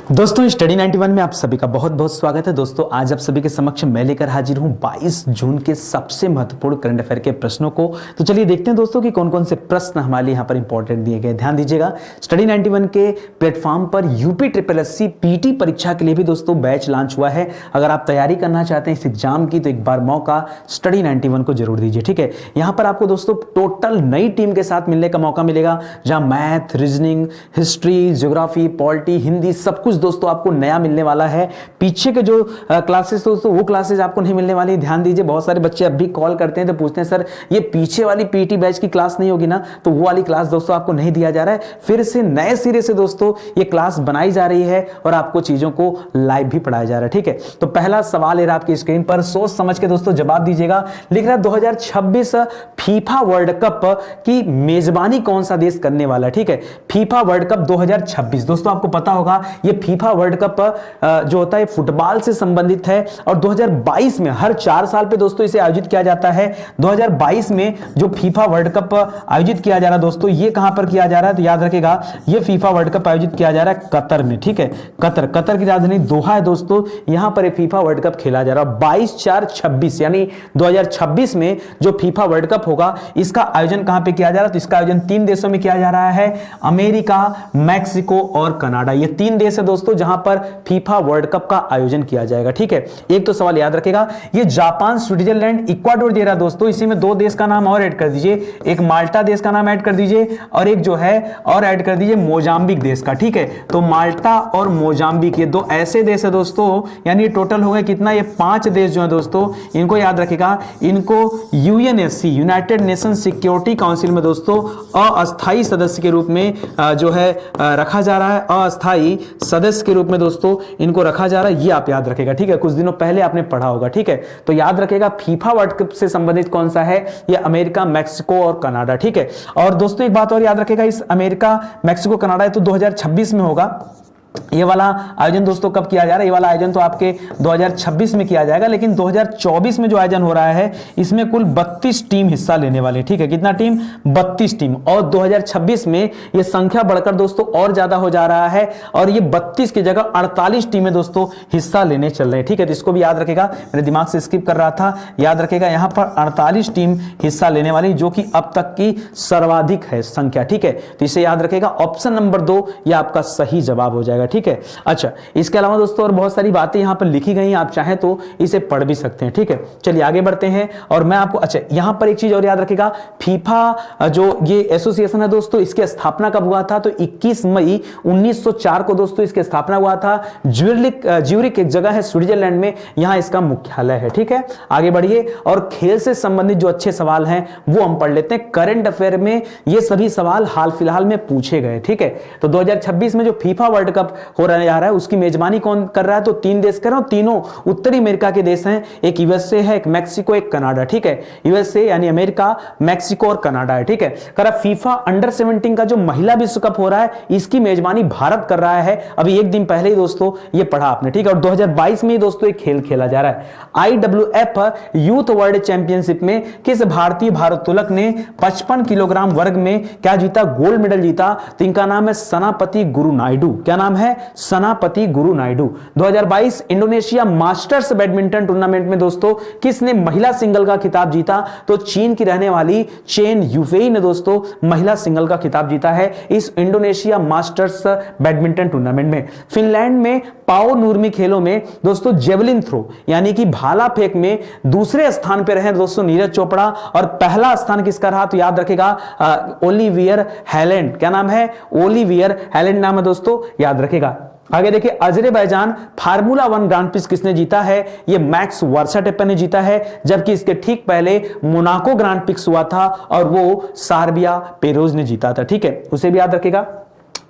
दोस्तों स्टडी 91 में आप सभी का बहुत बहुत स्वागत है। दोस्तों आज आप सभी के समक्ष मैं लेकर हाजिर हूं 22 जून के सबसे महत्वपूर्ण करंट अफेयर के प्रश्नों को। तो चलिए देखते हैं दोस्तों कि कौन कौन से प्रश्न हमारे लिए यहाँ पर इंपॉर्टेंट दिए गए। ध्यान दीजिएगा, स्टडी 91 के प्लेटफॉर्म पर यूपी ट्रिपल एससी पीटी परीक्षा के लिए भी दोस्तों बैच लॉन्च हुआ है। अगर आप तैयारी करना चाहते हैं इस एग्जाम की तो एक बार मौका स्टडी 91 को जरूर दीजिए, ठीक है। यहाँ पर आपको दोस्तों टोटल नई टीम के साथ मिलने का मौका मिलेगा, जहाँ math, reasoning, history, geography, polity, Hindi सब कुछ दोस्तों आपको नया मिलने वाला है। पीछे के जो क्लासेस दोस्तों वो क्लासेस आपको नहीं मिलने वाली। ध्यान दीजिए, बहुत सारे बच्चे अब भी कॉल करते हैं तो पूछते हैं सर ये पीछे वाली पीटी बैच की क्लास नहीं होगी ना, तो वो वाली क्लास दोस्तों आपको नहीं दिया जा रहा है। फिर से नए सिरे से दोस्तों ये क्लास बनाई जा रही है और आपको चीजों को लाइव भी पढ़ाया जा रहा है, ठीक है। तो पहला सवाल है आपकी स्क्रीन पर, सोच समझ के दोस्तों जवाब दीजिएगा। लिख रहा है 2026 फीफा वर्ल्ड कप की मेजबानी कौन सा देश करने वाला है, ठीक है। फीफा वर्ल्ड कप 2026 दोस्तों आपको पता होगा ये फीफा वर्ल्ड कप जो होता है फुटबॉल से संबंधित है और 2022 में हर 4 साल पे दोस्तों इसे आयोजित किया जाता है। 2022 में जो फीफा वर्ल्ड कप आयोजित किया जा रहा है दोस्तों, ये कहां पर किया जा रहा है तो याद रखिएगा ये फीफा वर्ल्ड कप आयोजित किया जा रहा है कतर में, ठीक है। कतर की राजधानी दोहा है दोस्तों, यहां पर फीफा वर्ल्ड कप खेला जा रहा है। 22/4/26 यानी 2026 में जो फीफा वर्ल्ड कप होगा इसका आयोजन कहां पे किया जा रहा है तो इसका आयोजन 3 देशों में किया जा रहा है, अमेरिका, मैक्सिको और कनाडा। ये 3 देश है दोस्तों जहां पर फीफा वर्ल्ड कप का आयोजन किया जाएगा, ठीक है। एक तो सवाल याद रखेगा, ये जापान, स्विट्जरलैंड, इक्वाडोर दे रहा दोस्तों, इसी में 2 देश का नाम और ऐड कर दीजिए, एक माल्टा देश का नाम ऐड कर दीजिए और एक जो है और ऐड कर दीजिए मोजाम्बिक देश का, ठीक है। तो माल्टा और मोजाम्बिक ये 2 ऐसे देश है दोस्तों, यानी टोटल हो गए कितना, ये 5 देश जो है दोस्तों, इनको याद रखेगा, इनको UNSC United nation security council में दोस्तों अस्थायी सदस्य के रूप में जो है रखा जा रहा है। अस्थायी सदस्य के रूप में दोस्तों इनको रखा जा रहा है, ये आप याद रखेगा, ठीक है। कुछ दिनों पहले आपने पढ़ा होगा, ठीक है। तो याद रखेगा फीफा वर्ल्ड कप से संबंधित कौन सा है, ये अमेरिका, मैक्सिको और कनाडा, ठीक है। और दोस्तों एक बात और याद रखेगा, इस अमेरिका, मैक्सिको, कनाडा तो 2026 में होगा। ये वाला आयोजन दोस्तों कब किया जा रहा है, ये वाला आयोजन तो आपके 2026 में किया जाएगा, लेकिन 2024 में जो आयोजन हो रहा है इसमें कुल 32 टीम हिस्सा लेने वाले, ठीक है। कितना टीम, 32 टीम। और 2026 में ये संख्या बढ़कर दोस्तों और ज्यादा हो जा रहा है और ये 32 की जगह 48 टीमें दोस्तों हिस्सा लेने चल रहे हैं, ठीक है। तो इसको भी याद रखेगा, मेरे दिमाग से स्किप कर रहा था, याद रखेगा यहां पर 48 टीम हिस्सा लेने वाली, जो कि अब तक की सर्वाधिक है संख्या, ठीक है। तो इसे याद रखेगा, ऑप्शन नंबर 2 ये आपका सही जवाब हो जाएगा, ठीक है। अच्छा, इसके अलावा दोस्तों और बहुत सारी बातें यहां पर लिखी गई हैं, आप चाहें तो इसे पढ़ भी सकते हैं, ठीक है। चलिए आगे बढ़ते हैं और मैं आपको, अच्छा यहां पर एक चीज और याद रखेगा, फीफा जो ये एसोसिएशन है दोस्तों, इसकी स्थापना कब हुआ था तो 21 मई 1904 को दोस्तों इसकी स्थापना हुआ था। ज्यूरिक एक जगह है स्विट्जरलैंड में, यहां इसका मुख्यालय है, ठीक है। आगे बढ़िए और खेल से संबंधित जो अच्छे सवाल हैं वो हम पढ़ लेते हैं। करंट अफेयर में ये सभी सवाल हाल फिलहाल में पूछे गए, ठीक है। तो 2026 में जो फीफा वर्ल्ड कप हो रहा जा रहा है उसकी मेजबानी कौन कर रहा है तो 3 देश कर रहा हूं, तीनों उत्तरी अमेरिका के देश हैं, एक यूएसए है, एक मैक्सिको, एक कनाडा, ठीक है। यूएसए यानी अमेरिका, मैक्सिको और कनाडा है, ठीक है। करा फीफा अंडर 17 का जो महिला विश्व कप हो रहा है इसकी मेजबानी भारत कर रहा है, अभी एक दिन पहले ही दोस्तों ये पढ़ा आपने, ठीक है। और 2022 में दोस्तों एक खेल खेला जा रहा है, IWF यूथ वर्ल्ड चैंपियनशिप में किस भारतीय भारोत्तोलक ने 55 किलोग्राम वर्ग में क्या जीता, गोल्ड मेडल जीता, तो इनका नाम है सनापति गुरु नायडू। क्या नाम है, सनापति गुरु Naidu. 2022 Indonesia masters badminton tournament में दोस्तों किसने महिला सिंगल का खिताब जीता तो चीन की रहने वाली चेन युफेई ने दोस्तों महिला सिंगल का खिताब जीता है इस इंडोनेशिया मास्टर्स बैडमिंटन टूर्नामेंट में। फिनलैंड में पाओ नूर्मी खेलों में दोस्तों जेवलिन थ्रो यानी कि भाला फेंक में दूसरे स्थान पर रहे दोस्तों नीरज चोपड़ा और पहला स्थान किसका रहा तो याद रखेगा ओलिवियर हैलेंड। क्या नाम है, ओलिवियर हैलेंड नाम है दोस्तों, याद रखेगा। आगे देखिए, अजरबैजान फार्मूला 1 ग्रांड प्रिक्स किसने जीता है, ये मैक्स वर्स्टैपेन ने जीता है, जबकि इसके ठीक पहले मोनाको ग्रांड प्रिक्स हुआ था और वो सार्बिया पेरोज ने जीता था, ठीक है, उसे भी याद रखेगा।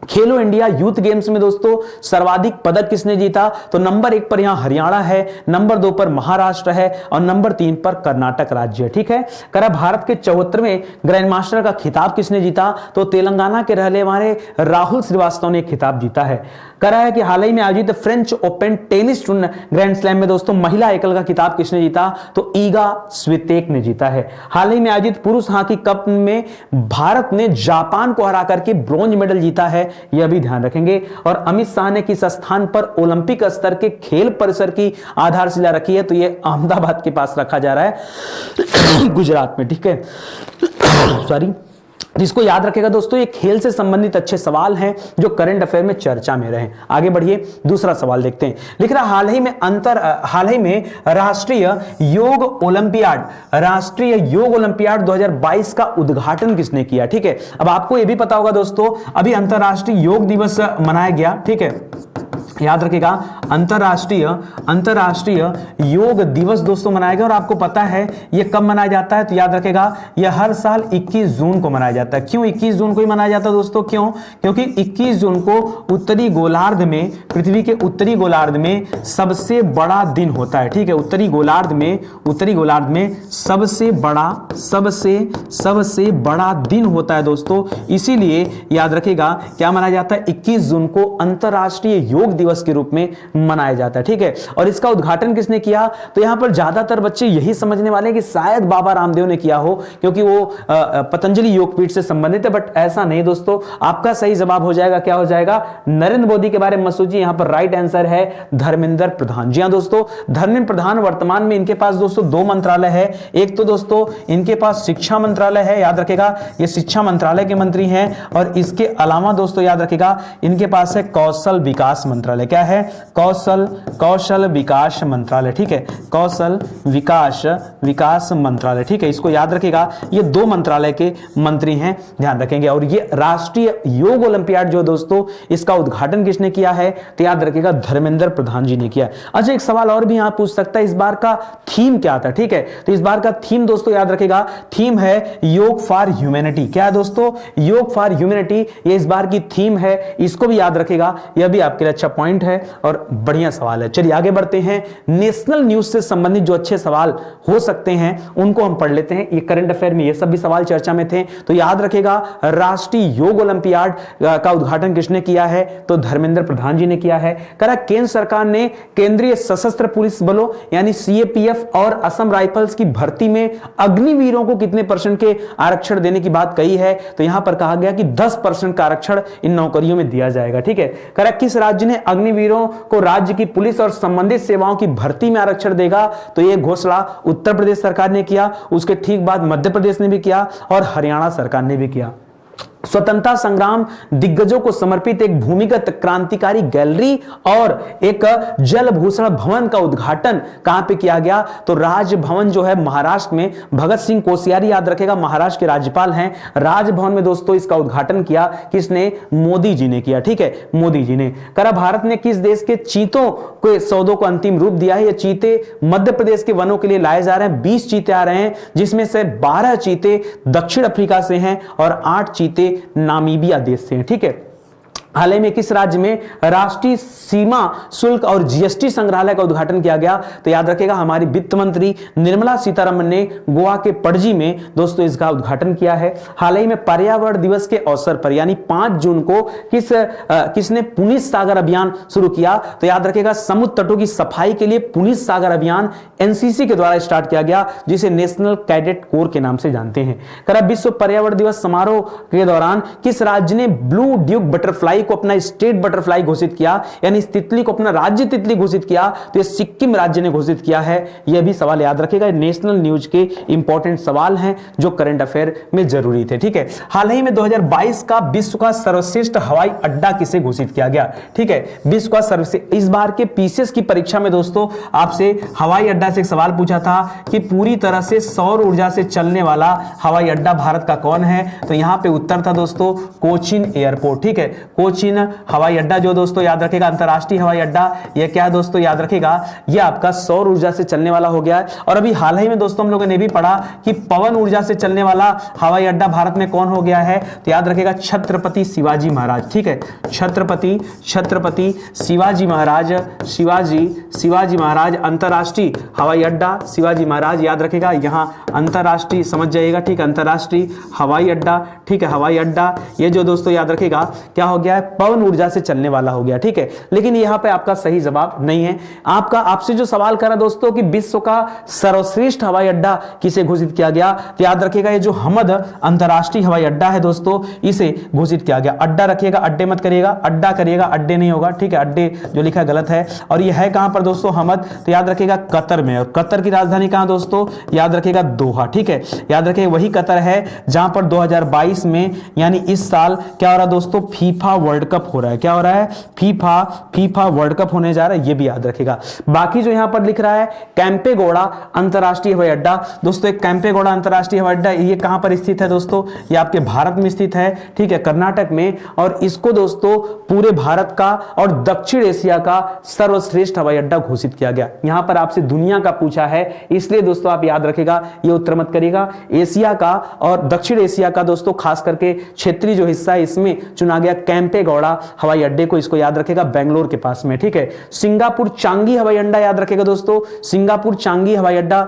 खेलो इंडिया यूथ गेम्स में दोस्तों सर्वाधिक पदक किसने जीता तो नंबर 1 पर यहां हरियाणा है, नंबर 2 पर महाराष्ट्र है और नंबर 3 पर कर्नाटक राज्य है, ठीक है। करा भारत के 74वें ग्रैंड मास्टर का खिताब किसने जीता तो तेलंगाना के रहने वाले राहुल श्रीवास्तव ने खिताब जीता है। करा है कि हाल ही में आयोजित French Open tennis grand slam में दोस्तों महिला एकल का खिताब किसने जीता तो ईगा स्वितेक ने जीता है। हाल ही में आयोजित पुरुष हॉकी कप में भारत ने जापान को हरा करके ब्रॉन्ज मेडल जीता है यह भी ध्यान रखेंगे। और अमित शाह ने किस स्थान पर ओलंपिक स्तर के खेल परिसर की आधारशिला रखी है, तो यह अहमदाबाद के पास रखा जा रहा है गुजरात में, ठीक है सॉरी। जिसको याद रखेगा दोस्तों, ये खेल से संबंधित अच्छे सवाल हैं जो करंट अफेयर में चर्चा में रहे। आगे बढ़िए, दूसरा सवाल देखते हैं। लिख रहा हाल ही में राष्ट्रीय योग ओलंपियाड 2022 का उद्घाटन किसने किया, ठीक है। अब आपको यह भी पता होगा दोस्तों, अभी अंतरराष्ट्रीय योग दिवस मनाया गया, ठीक है, याद रखिएगा, अंतरराष्ट्रीय योग दिवस दोस्तों मनाया गया। और आपको पता है यह कब मनाया जाता है, तो याद रखेगा यह हर साल 21 जून को मनाया जाता है। क्यों 21 जून को ही मनाया जाता है दोस्तों, क्यों? क्योंकि 21 जून को उत्तरी गोलार्ध में, पृथ्वी के उत्तरी गोलार्ध में सबसे बड़ा दिन होता है, ठीक है। उत्तरी गोलार्ध में सबसे बड़ा दिन होता है दोस्तों, इसीलिए याद रखेगा क्या मनाया जाता है, 21 जून को अंतरराष्ट्रीय योग दिवस के रूप में मनाया जाता है, ठीक है। और इसका उद्घाटन किसने किया, तो यहां पर ज्यादातर बच्चे यही समझने वाले हैं कि शायद बाबा रामदेव ने किया हो, क्योंकि वो पतंजलि योगपीठ से संबंधित है, बट ऐसा नहीं दोस्तों। आपका सही जवाब हो जाएगा, क्या हो जाएगा, नरेंद्र मोदी के बारे में मत सोचिए, यहां पर राइट आंसर है धर्मेंद्र प्रधान। जी हां दोस्तों, धर्मेंद्र प्रधान वर्तमान में इनके पास दोस्तों 2 मंत्रालय है। एक तो दोस्तों इनके पास शिक्षा मंत्रालय है, याद रखेगा ये शिक्षा मंत्रालय के मंत्री हैं। और इसके अलावा दोस्तों याद रखेगा इनके पास है कौशल विकास मंत्रालय। क्या है, कौशल विकास मंत्रालय, ठीक है, कौशल विकास मंत्रालय, ठीक है। इसको याद रखेगा, ये 2 मंत्रालय के मंत्री हैं, ध्यान रखेंगे। और ये राष्ट्रीय योग ओलंपियाड जो दोस्तों, इसका उद्घाटन किसने किया है, तो याद रखेगा धर्मेंद्र प्रधान जी ने किया है। अच्छा, एक सवाल और भी यहां पूछ सकता है, इस बार का थीम क्या था, ठीक है। तो इस बार का थीम दोस्तों याद रखेगा, थीम है योग फॉर ह्यूमैनिटी। क्या है दोस्तों, योग फॉर ह्यूमैनिटी, ये इस बार की थीम है, इसको भी याद रखेगा, यह भी आपके लिए अच्छा पॉइंट है और बढ़िया सवाल है। चलिए आगे बढ़ते हैं। नेशनल न्यूज से संबंधित जो अच्छे सवाल हो सकते हैं उनको हम पढ़ लेते हैं। ये करंट अफेयर में ये सब भी सवाल चर्चा में थे, तो याद रखेगा राष्ट्रीय योग ओलंपियाड का उद्घाटन किसने किया है, तो धर्मेंद्र प्रधान जी ने किया है। करा केंद्र सरकार ने केंद्रीय सशस्त्र पुलिस बलों यानी सीएपीएफ और असम राइफल्स की भर्ती में अग्निवीरों को कितने % के आरक्षण देने की बात कही है, तो यहां पर कहा गया कि 10% का आरक्षण इन नौकरियों में दिया जाएगा, ठीक है। करा किस राज्य ने अग्निवीरों को राज्य की पुलिस और संबंधित सेवाओं की भर्ती में आरक्षण देगा, तो यह घोषणा उत्तर प्रदेश सरकार ने किया, उसके ठीक बाद मध्य प्रदेश ने भी किया और हरियाणा सरकार ने भी किया। स्वतंत्रता संग्राम दिग्गजों को समर्पित एक भूमिगत क्रांतिकारी गैलरी और एक जल भूषण भवन का उद्घाटन कहां पे किया गया, तो राजभवन जो है महाराष्ट्र में, भगत सिंह कोश्यारी याद रखेगा महाराष्ट्र के राज्यपाल हैं, राजभवन में दोस्तों इसका उद्घाटन किया किसने, मोदी जी ने किया, ठीक है, मोदी जी ने। करा भारत ने किस देश के चीतों के सौदों को अंतिम रूप दिया है, ये चीते मध्य प्रदेश के वनों के लिए लाए जा रहे हैं, 20 चीते आ रहे हैं, जिसमें से 12 चीते दक्षिण अफ्रीका से हैं और 8 चीते नामीबिया देश से हैं, ठीक है। हाल ही में किस राज्य में राष्ट्रीय सीमा शुल्क और जीएसटी संग्रहालय का उद्घाटन किया गया, तो याद रखेगा हमारी वित्त मंत्री निर्मला सीतारमण ने गोवा के पणजी में दोस्तों इसका उद्घाटन किया है। हाल ही में पर्यावरण दिवस के अवसर पर यानी 5 जून को किसने पुनीत सागर अभियान शुरू किया, तो याद रखेगा समुद्र तटों की सफाई के लिए पुनीत सागर अभियान एनसीसी के द्वारा स्टार्ट किया गया, जिसे नेशनल कैडेट कोर के नाम से जानते हैं। करा विश्व पर्यावरण दिवस समारोह के दौरान किस राज्य ने ब्लू ड्यूक बटरफ्लाई को अपना स्टेट बटरफ्लाई घोषित किया, यानी इस तितली को अपना राज्य तितली घोषित किया, तो ये सिक्किम राज्य ने घोषित किया है। यह भी सवाल याद रखेगा, नेशनल न्यूज के इंपॉर्टेंट सवाल हैं जो करंट अफेयर में जरूरी थे, ठीक है। हाल ही में 2022 का विश्व का सर्वश्रेष्ठ हवाई अड्डा किसे घोषित किया गया, ठीक है, विश्व का सर्वश्रेष्ठ। इस बार के पीसीएस की परीक्षा में दोस्तों आपसे हवाई अड्डा से एक सवाल पूछा था कि पूरी तरह से सौर ऊर्जा से चलने वाला हवाई अड्डा भारत का कौन है, तो यहां पे उत्तर था दोस्तों कोचीन एयरपोर्ट, ठीक है। कोचीन हवाई अड्डा जो दोस्तों याद रखेगा अंतरराष्ट्रीय हवाई अड्डा, यह क्या है दोस्तों याद रखेगा, यह आपका सौर ऊर्जा से चलने वाला हो गया है। और अभी हाल ही में दोस्तों हम लोगों ने भी पढ़ा कि पवन ऊर्जा से चलने वाला हवाई अड्डा भारत में कौन हो गया है, तो याद रखेगा छत्रपति शिवाजी महाराज, ठीक है, छत्रपति शिवाजी महाराज अंतरराष्ट्रीय हवाई अड्डा शिवाजी महाराज, याद रखेगा यहां अंतरराष्ट्रीय समझ जाइएगा, ठीक है, अंतरराष्ट्रीय हवाई अड्डा, ठीक है, हवाई अड्डा। ये जो दोस्तों याद रखेगा क्या हो गया है, पवन ऊर्जा से चलने वाला हो गया, ठीक है। लेकिन यहां पे आपका सही जवाब नहीं है। आपसे जो सवाल करा दोस्तों कि विश्व का सर्वश्रेष्ठ हवाई अड्डा किसे घोषित किया गया, तो याद रखिएगा ये जो हमद अंतरराष्ट्रीय हवाई अड्डा है दोस्तों, इसे घोषित किया गया। अड्डा रखिएगा, अड्डे मत करिएगा, अड्डा करिएगा, अड्डे नहीं होगा, ठीक है। अड्डे जो लिखा है गलत है। और ये है कहां पर दोस्तों हमद, तो याद रखिएगा कतर में। और कतर की राजधानी कहां दोस्तों, याद रखिएगा दोहा, ठीक है। याद रखिएगा वही कतर है जहां पर 2022 में यानी इस साल क्या हो रहा है दोस्तों, फीफा वर्ल्ड कप हो रहा है। क्या हो रहा है, फीफा वर्ल्ड कप होने जा रहा है, ये भी याद रखिएगा। बाकी जो यहां पर लिख रहा है कैंपेगौड़ा अंतरराष्ट्रीय हवाई अड्डा, दोस्तों एक कैंपेगौड़ा अंतरराष्ट्रीय हवाई अड्डा ये कहां पर स्थित है दोस्तों, ये आपके भारत में स्थित है, ठीक है, कर्नाटक में। और इसको दोस्तों पूरे भारत का और दक्षिण एशिया का सर्वश्रेष्ठ हवाई अड्डा घोषित किया गया। यहां पर आपसे दुनिया का पूछा है, इसलिए दोस्तों आप याद रखिएगा, ये उत्तर मत करिएगा। एशिया का और दक्षिण एशिया का दोस्तों खास करके क्षेत्रीय जो हिस्सा है इसमें चुना गया कैंपेगौड़ा हवाई अड्डे को, इसको याद रखेगा बेंगलोर के पास में, ठीक है। सिंगापुर चांगी हवाई अड्डा याद रखेगा दोस्तों, सिंगापुर चांगी हवाई अड्डा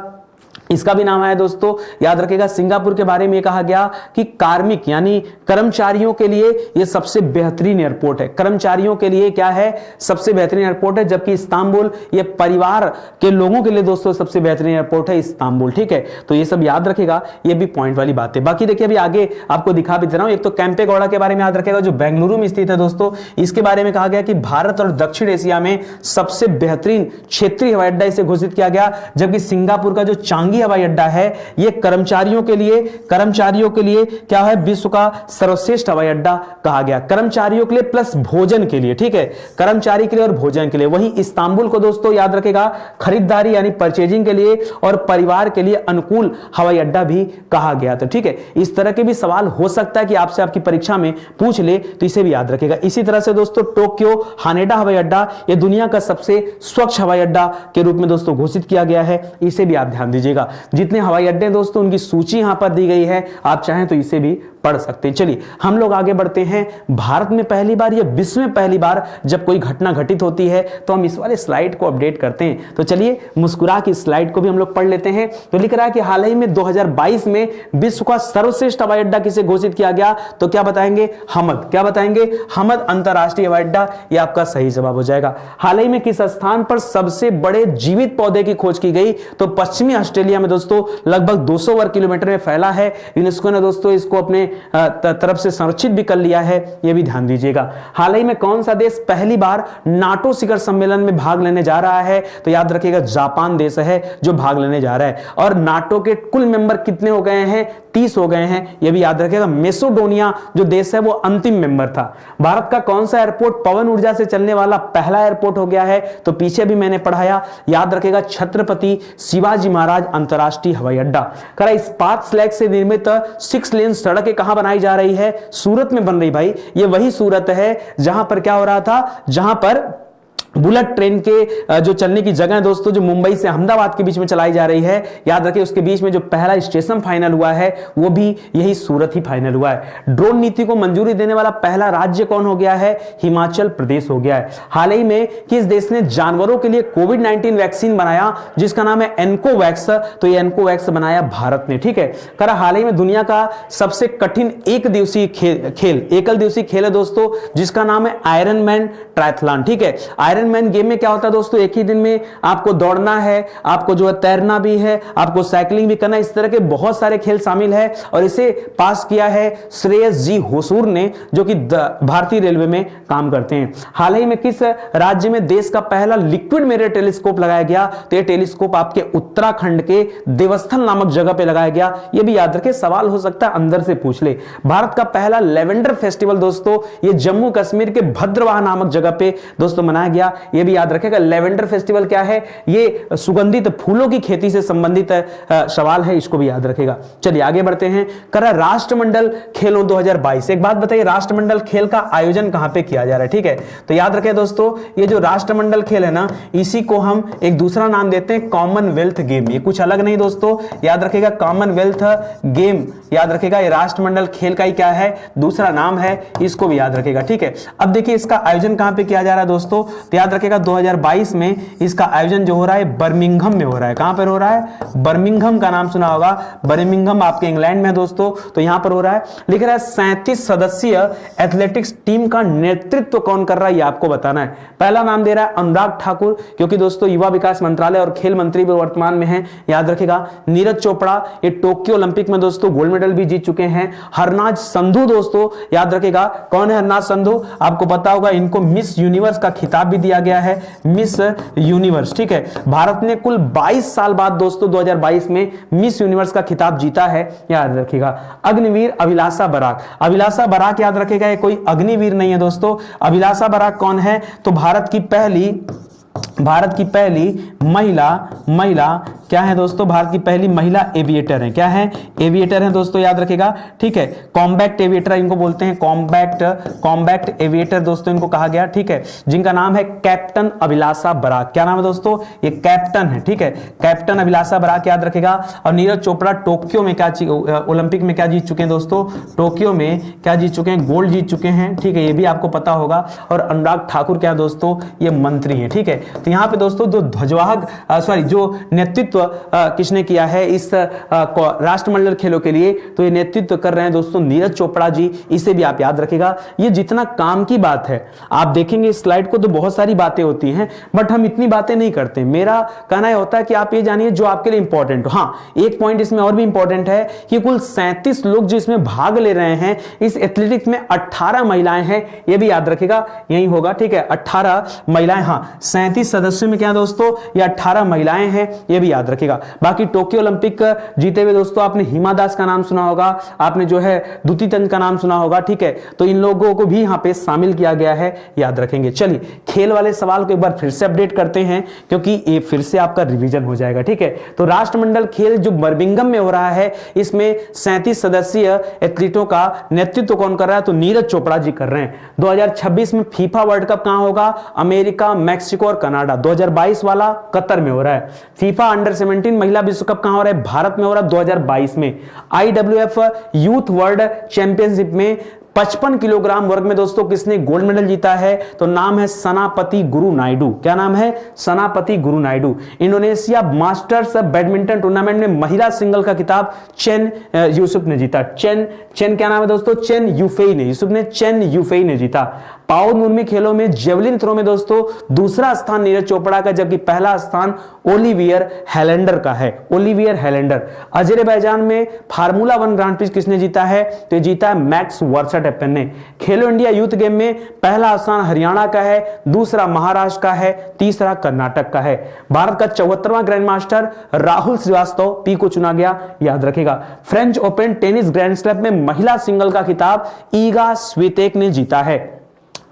इसका भी नाम है दोस्तों, याद रखिएगा। सिंगापुर के बारे में कहा गया कि कार्मिक यानी कर्मचारियों के लिए यह सबसे बेहतरीन एयरपोर्ट है। कर्मचारियों के लिए क्या है, सबसे बेहतरीन एयरपोर्ट है। जबकि इस्तांबुल ये परिवार के लोगों के लिए दोस्तों सबसे बेहतरीन एयरपोर्ट है इस्तांबुल, ठीक है। तो ये सब याद रखिएगा, ये भी पॉइंट वाली बात है। बाकी देखिए अभी आगे आपको दिखा भी दे रहा हूं। एक तो कैंपेगौड़ा के बारे में याद रखिएगा जो बेंगलुरु में स्थित है दोस्तों, इसके बारे में कहा गया कि भारत और दक्षिण एशिया में सबसे बेहतरीन क्षेत्रीय हवाई अड्डा इसे घोषित किया गया। जबकि सिंगापुर का जो चांगी हवाई अड्डा है यह कर्मचारियों के लिए क्या है, विश्व का सर्वश्रेष्ठ हवाई अड्डा कहा गया। कर्मचारियों के लिए प्लस भोजन के लिए, ठीक है, कर्मचारी के लिए और भोजन के लिए। वहीं इस्तांबुल को दोस्तों याद रखेगा खरीदारी यानी परचेजिंग के लिए और परिवार के लिए अनुकूल हवाई अड्डा भी कहा गया था, ठीक है। इस तरह के भी सवाल हो सकता है कि आपसे आपकी परीक्षा में पूछ ले, तो इसे भी याद रखेगा। इसी तरह से दोस्तों टोक्यो हानेडा हवाई अड्डा यह दुनिया का सबसे स्वच्छ हवाई अड्डा के रूप में दोस्तों घोषित किया गया है, इसे भी आप ध्यान दीजिएगा। जितने हवाई अड्डे दोस्तों उनकी सूची यहां पर दी गई है, आप चाहें तो इसे भी पढ़ सकते हैं। चलिए हम लोग आगे बढ़ते हैं। भारत में पहली बार या विश्व में पहली बार जब कोई घटना घटित होती है तो हम इस वाले स्लाइड को अपडेट करते हैं। तो चलिए मुस्कुरा की स्लाइड को भी हम लोग पढ़ लेते हैं। तो लिख रहा है कि हाल ही में 2022 में विश्व का सर्वश्रेष्ठ हवाई अड्डा किसे घोषित किया गया, तो क्या बताएंगे, हमद। क्या बताएंगे, हमद अंतरराष्ट्रीय हवाई अड्डा, यह आपका सही जवाब हो जाएगा। हाल ही में किस स्थान पर सबसे बड़े जीवित पौधे की खोज की गई, तो पश्चिमी ऑस्ट्रेलिया में दोस्तों लगभग 200 वर्ग किलोमीटर में फैला है। यूनेस्को ने दोस्तों इसको अपने तरफ से संरक्षित भी कर लिया है, यह भी ध्यान दीजिएगा। हाल ही में कौन सा देश पहली बार नाटो शिखर सम्मेलन में भाग लेने जा रहा है, तो याद रखिएगा जापान देश है जो भाग लेने जा रहा है। और नाटो के कुल मेंबर कितने हो गए हैं, 30 हो गए हैं, यह भी याद रखिएगा। मेसिडोनिया जो देश है वो अंतिम मेंबर था। भारत का कौन सा एयरपोर्ट पवन ऊर्जा से चलने वाला पहला एयरपोर्ट हो गया है, तो पीछे भी मैंने पढ़ाया, याद रखिएगा छत्रपति शिवाजी महाराज अंतरराष्ट्रीय हवाई अड्डा। करा इस्पात स्लैग से निर्मित 6 लेन सड़कें कहां बनाई जा रही है, सूरत में बन रही। भाई ये वही सूरत है जहां पर क्या हो रहा था, जहां पर बुलेट ट्रेन के जो चलने की जगह दोस्तों जो मुंबई से अहमदाबाद के बीच में चलाई जा रही है, याद रखिए उसके बीच में जो पहला स्टेशन फाइनल हुआ है वो भी यही सूरत ही फाइनल हुआ है। ड्रोन नीति को मंजूरी देने वाला पहला राज्य कौन हो गया है, हिमाचल प्रदेश हो गया है। हाल ही में किस देश ने जानवरों के लिए कोविड-19 वैक्सीन बनाया जिसका नाम है एनकोवैक्स, तो ये एनकोवैक्स बनाया भारत ने, ठीक है। करा हाल ही में दुनिया का सबसे कठिन एक दिवसीय एकल दिवसीय खेल है दोस्तों जिसका नाम है आयरन मैन ट्रायथलॉन, ठीक है। आयरन मैन गेम में क्या होता है दोस्तों, एक ही दिन में आपको दौड़ना है, आपको जो है तैरना भी है, आपको साइकिलिंग भी करना है, इस तरह के बहुत सारे खेल शामिल है। और इसे पास किया है श्रेयस जी होसूर ने जो कि भारतीय रेलवे में काम करते हैं। हाल ही में किस राज्य में देश का पहला लिक्विड मिरर टेलीस्कोप लगाया गया, तो यह टेलीस्कोप आपके उत्तराखंड के देवस्थल नामक जगह पे लगाया गया। यह भी याद रखें, सवाल हो सकता है अंदर से पूछ ले। भारत का पहला लेवेंडर फेस्टिवल दोस्तों ये जम्मू कश्मीर के भद्रवाह नामक जगह पे दोस्तों मनाया गया, यह भी याद रखेगा। लेवेंडर फेस्टिवल क्या है, ये सुगंधित फूलों की खेती से संबंधित सवाल है, इसको भी याद रखेगा। चलिए आगे बढ़ते हैं। करा राष्ट्रमंडल खेलों 2022, एक बात बताइए राष्ट्रमंडल खेल का आयोजन कहां पे किया जा रहा है, ठीक है। तो याद रखें दोस्तों ये जो राष्ट्रमंडल खेल है ना, इसी को हम एक दूसरा नाम देते हैं कॉमनवेल्थ गेम। ये कुछ अलग नहीं दोस्तों, याद रखेगा कॉमनवेल्थ गेम, याद रखेगा ये राष्ट्रमंडल खेल का ही क्या है, दूसरा नाम है, इसको भी याद रखेगा, ठीक है। अब देखिए इसका आयोजन कहां पे किया जा रहा है दोस्तों, तो याद रखिएगा 2022 में इसका आयोजन जो हो रहा है बर्मिंघम में हो रहा है। कहां पर हो रहा है? बर्मिंघम का नाम सुना होगा, बर्मिंघम आपके इंग्लैंड में है दोस्तों, तो यहां पर हो रहा है। लिख रहा है 37 सदस्यीय एथलेटिक्स टीम का नेतृत्व कौन कर रहा है, ये आपको बताना है। पहला नाम दे रहा है अनुराग ठाकुर, क्योंकि दोस्तों युवा विकास मंत्रालय और खेल मंत्री भी वर्तमान में है, याद रखेगा। नीरज चोपड़ा, ये टोक्यो ओलंपिक में दोस्तों गोल्ड मेडल भी जीत चुके हैं। हरनाज संधू दोस्तों, याद रखेगा कौन है हरनाज संधू, आपको पता होगा, इनको मिस यूनिवर्स का खिताब भी दिया गया है, मिस यूनिवर्स, ठीक है। भारत ने कुल 22 साल बाद दोस्तों 2022 में मिस यूनिवर्स का खिताब जीता है, याद रखिएगा। अग्निवीर अभिलाषा बराक, अभिलाषा बराक याद रखेगा, ये कोई अग्निवीर नहीं है दोस्तों। अभिलाषा बराक कौन है? तो भारत की पहली महिला क्या है दोस्तों? भारत की पहली महिला एविएटर है। क्या है? एविएटर है दोस्तों, याद रखेगा, ठीक है। कॉम्बैक्ट एविएटर इनको बोलते हैं, कॉम्बैक्ट एविएटर दोस्तों इनको कहा गया, ठीक है, जिनका नाम है कैप्टन अभिलाषा बराक। क्या नाम है दोस्तों? ये कैप्टन है, ठीक है, कैप्टन अभिलाषा बराक, याद रखेगा। और नीरज चोपड़ा टोक्यो में क्या ओलंपिक में क्या जीत चुके हैं दोस्तों? टोक्यो में क्या जीत चुके हैं? गोल्ड जीत चुके हैं, ठीक है, ये भी आपको पता होगा। और अनुराग ठाकुर क्या दोस्तों? ये मंत्री हैं, ठीक है। तो यहाँ पे दोस्तों जो ध्वजवाहक जो नेतृत्व किसने किया है इस राष्ट्रमंडल खेलों के लिए, तो ये नेतृत्व कर रहे हैं दोस्तों नीरज चोपड़ा जी। इसे भी आप याद रखिएगा। ये जितना काम की बात है, आप देखेंगे इस स्लाइड को तो बहुत सारी बातें होती हैं, बट हम इतनी बातें नहीं करते। मेरा कहना यह होता है कि आप ये जानिए जो आपके लिए इंपॉर्टेंट हो। हाँ, एक पॉइंट इसमें और भी इंपॉर्टेंट है कि कुल 37 लोग जो इसमें भाग ले रहे हैं इस एथलेटिक्स में, 18 महिलाएं हैं, ये भी याद रखिएगा, यही होगा, ठीक है, 18 महिलाएं। हाँ, 37 सदस्यों में क्या दोस्तों? ये 18 महिलाएं हैं, ये भी याद रखिएगा। बाकी टोक्यो ओलंपिक जीते हुए दोस्तों आपने हिमा दास का नाम सुना होगा, आपने जो है द्युति चंद का नाम सुना होगा, ठीक है। तो इन लोगों को भी यहां पे शामिल किया गया है, याद रखेंगे। चलिए खेल वाले सवाल को एक बार फिर से अपडेट करते हैं, क्योंकि ये फिर से आपका रिवीजन हो जाएगा, ठीक है। तो राष्ट्रमंडल खेल जो बर्मिंघम में हो रहा है, इसमें 37 सदस्यीय एथलीटों का नेतृत्व कौन कर रहा है? तो नीरज चोपड़ा जी कर रहे हैं। 2026 में फीफा वर्ल्ड कप कहां होगा? अमेरिका, मैक्सिको और कनाडा। 2022 वाला कतर में हो रहा है। फीफा अंडर 17 महिला विश्व कप कहां हो रहा है? भारत में हो रहा है 2022 में। IWF यूथ वर्ल्ड चैंपियनशिप में 55 किलोग्राम वर्ग में दोस्तों किसने गोल्ड मेडल जीता है? तो नाम है सनापति गुरु नायडू। क्या नाम है? सनापति गुरु Naidu. Indonesia masters badminton tournament में महिला सिंगल का खिताब चेन यूसुफ ने जीता। चेन क्या नाम है दोस्तों? चेन यूफेई ने, यूसुफ ने चेन यूफेई ने जीता। पाओ नुर्मी खेलों में जेवलिन थ्रो में दोस्तों दूसरा स्थान नीरज चोपड़ा का, जबकि पहला स्थान ओलिवियर हेलेंडर का है, ओलिवियर हेलेंडर। अजरबैजान में फार्मूला 1 ग्रांड प्रिक्स किसने जीता है? तो जीता है मैक्स वर्स्टैपेन ने। खेलो इंडिया यूथ गेम में पहला स्थान हरियाणा का है, दूसरा महाराष्ट्र का है, तीसरा कर्नाटक का है। भारत का 74वां grand master Rahul Srivastava P को चुना गया, याद रखेगा। French Open tennis grand slam में महिला सिंगल का खिताब ईगा स्वितेक ने जीता है।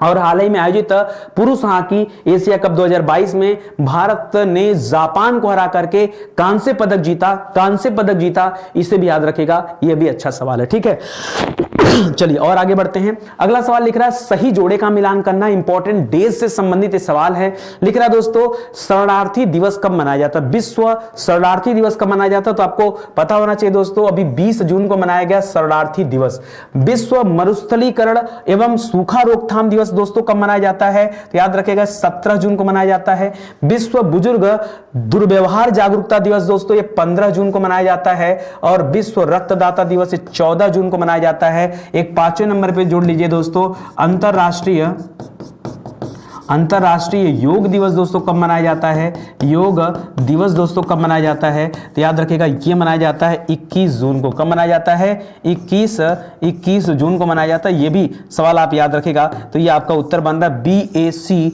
और हाल ही में आयोजित पुरुष हॉकी एशिया कप 2022 में भारत ने जापान को हरा करके कांस्य पदक जीता। इसे भी याद रखेगा, यह भी अच्छा सवाल है, ठीक है। चलिए और आगे बढ़ते हैं। अगला सवाल लिख रहा है सही जोड़े का मिलान करना, इंपॉर्टेंट डेज से संबंधित सवाल है। लिख रहा है दोस्तों शरणार्थी दिवस कब मनाया जाता है? विश्व शरणार्थी दिवस कब मनाया जाता है? तो आपको पता होना चाहिए दोस्तों, अभी 20 जून को मनाया गया शरणार्थी दिवस। विश्व मरुस्थलीकरण एवं सूखा रोकथाम दिवस दोस्तों कब मनाया जाता है? तो याद रखेगा 17 जून को मनाया जाता है। विश्व बुजुर्ग दुर्व्यवहार जागरूकता दिवस दोस्तों ये 15 जून को मनाया जाता है। और विश्व रक्तदाता दिवस 14 जून को मनाया जाता है। एक 5वें नंबर पे जोड़ लीजिए दोस्तों, अंतरराष्ट्रीय योग दिवस दोस्तों कब मनाया जाता है? योग दिवस दोस्तों कब मनाया जाता है? तो याद रखिएगा ये मनाया जाता है 21 जून को। कब मनाया जाता है? 21 जून को मनाया जाता है। ये भी सवाल आप याद रखिएगा। तो ये आपका उत्तर बन रहा है BACE,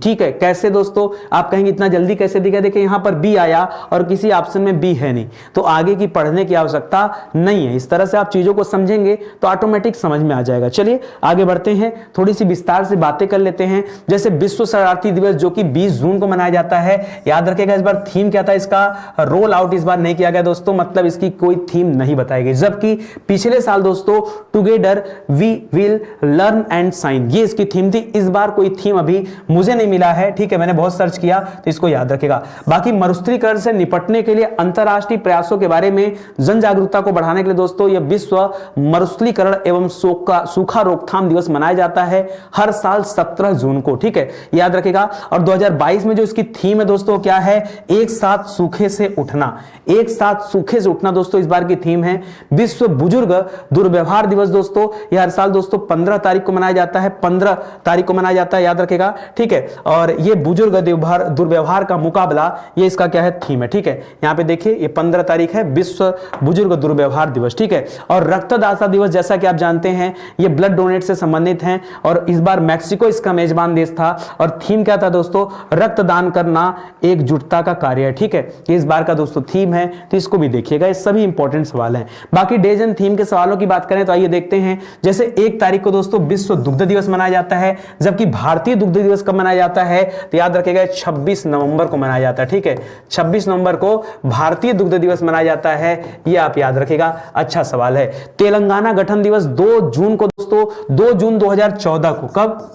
ठीक है। कैसे दोस्तों? आप कहेंगे इतना जल्दी कैसे दिखा? देखिए यहां पर बी आया और किसी ऑप्शन में बी है नहीं, तो आगे की पढ़ने की आवश्यकता नहीं है। इस तरह से आप चीजों को समझेंगे तो ऑटोमेटिक समझ में आ जाएगा। चलिए आगे बढ़ते हैं, थोड़ी सी विस्तार से बातें कर लेते हैं। जैसे विश्व शरणार्थी दिवस जो कि 20 जून को मनाया जाता है, याद रखिएगा इस बार थीम क्या था इसका? रोल आउट इस बार नहीं किया गया दोस्तों, मतलब इसकी कोई थीम नहीं बताई गई। जबकि पिछले साल दोस्तों together we will learn and shine, ये इसकी थीम थी। इस बार कोई थीम अभी मुझे नहीं मिला है, ठीक है, मैंने बहुत सर्च किया, तो इसको याद रखेगा। बाकी मरुस्थलीकरण से निपटने के लिए अंतरराष्ट्रीय प्रयासों के बारे में जन जागरूकता को बढ़ाने के लिए दोस्तों यह विश्व मरुस्थलीकरण एवं सूखा रोकथाम दिवस मनाया जाता है। हर साल 17 जून को, ठीक है, याद रखेगा। और 2022 में जो इसकी थीम है दोस्तों क्या है, एक साथ सूखे से उठना, एक साथ सूखे से उठना दोस्तों इस बार की थीम है। विश्व बुजुर्ग दुर्व्यवहार दिवस दोस्तों, यह हर साल दोस्तों 15 तारीख को मनाया जाता है, 15 तारीख को मनाया जाता है, याद रखेगा, ठीक है। और ये बुजुर्ग दुर्व्यवहार का मुकाबला, ये इसका क्या है, थीम है, ठीक है। यहां पे देखिए ये 15 तारीख है, विश्व बुजुर्ग दुर्व्यवहार दिवस, ठीक है। और रक्तदाता दिवस जैसा कि आप जानते हैं ये ब्लड डोनेट से संबंधित है, और इस बार मैक्सिको इसका मेजबान देश था, और थीम क्या था दोस्तों, रक्तदान करना एकजुटता का कार्य है, ठीक है। इस बार का दोस्तों थीम है, तो इसको भी देखिएगा, ये सभी इंपॉर्टेंट सवाल हैं। बाकी डेज एंड थीम के सवालों की बात करें तो आइए देखते हैं। जैसे 1 तारीख को दोस्तों विश्व दुग्ध दिवस मनाया जाता है, जबकि भारतीय दुग्ध दिवस कब मनाया जाता है, तो याद रखिएगा 26 नवंबर को मनाया जाता है, ठीक है। 26 नवंबर को भारतीय दुग्ध दिवस मनाया जाता है, यह आप याद रखिएगा, अच्छा सवाल है। तेलंगाना गठन दिवस 2 जून को दोस्तों, 2 जून 2014 को, कब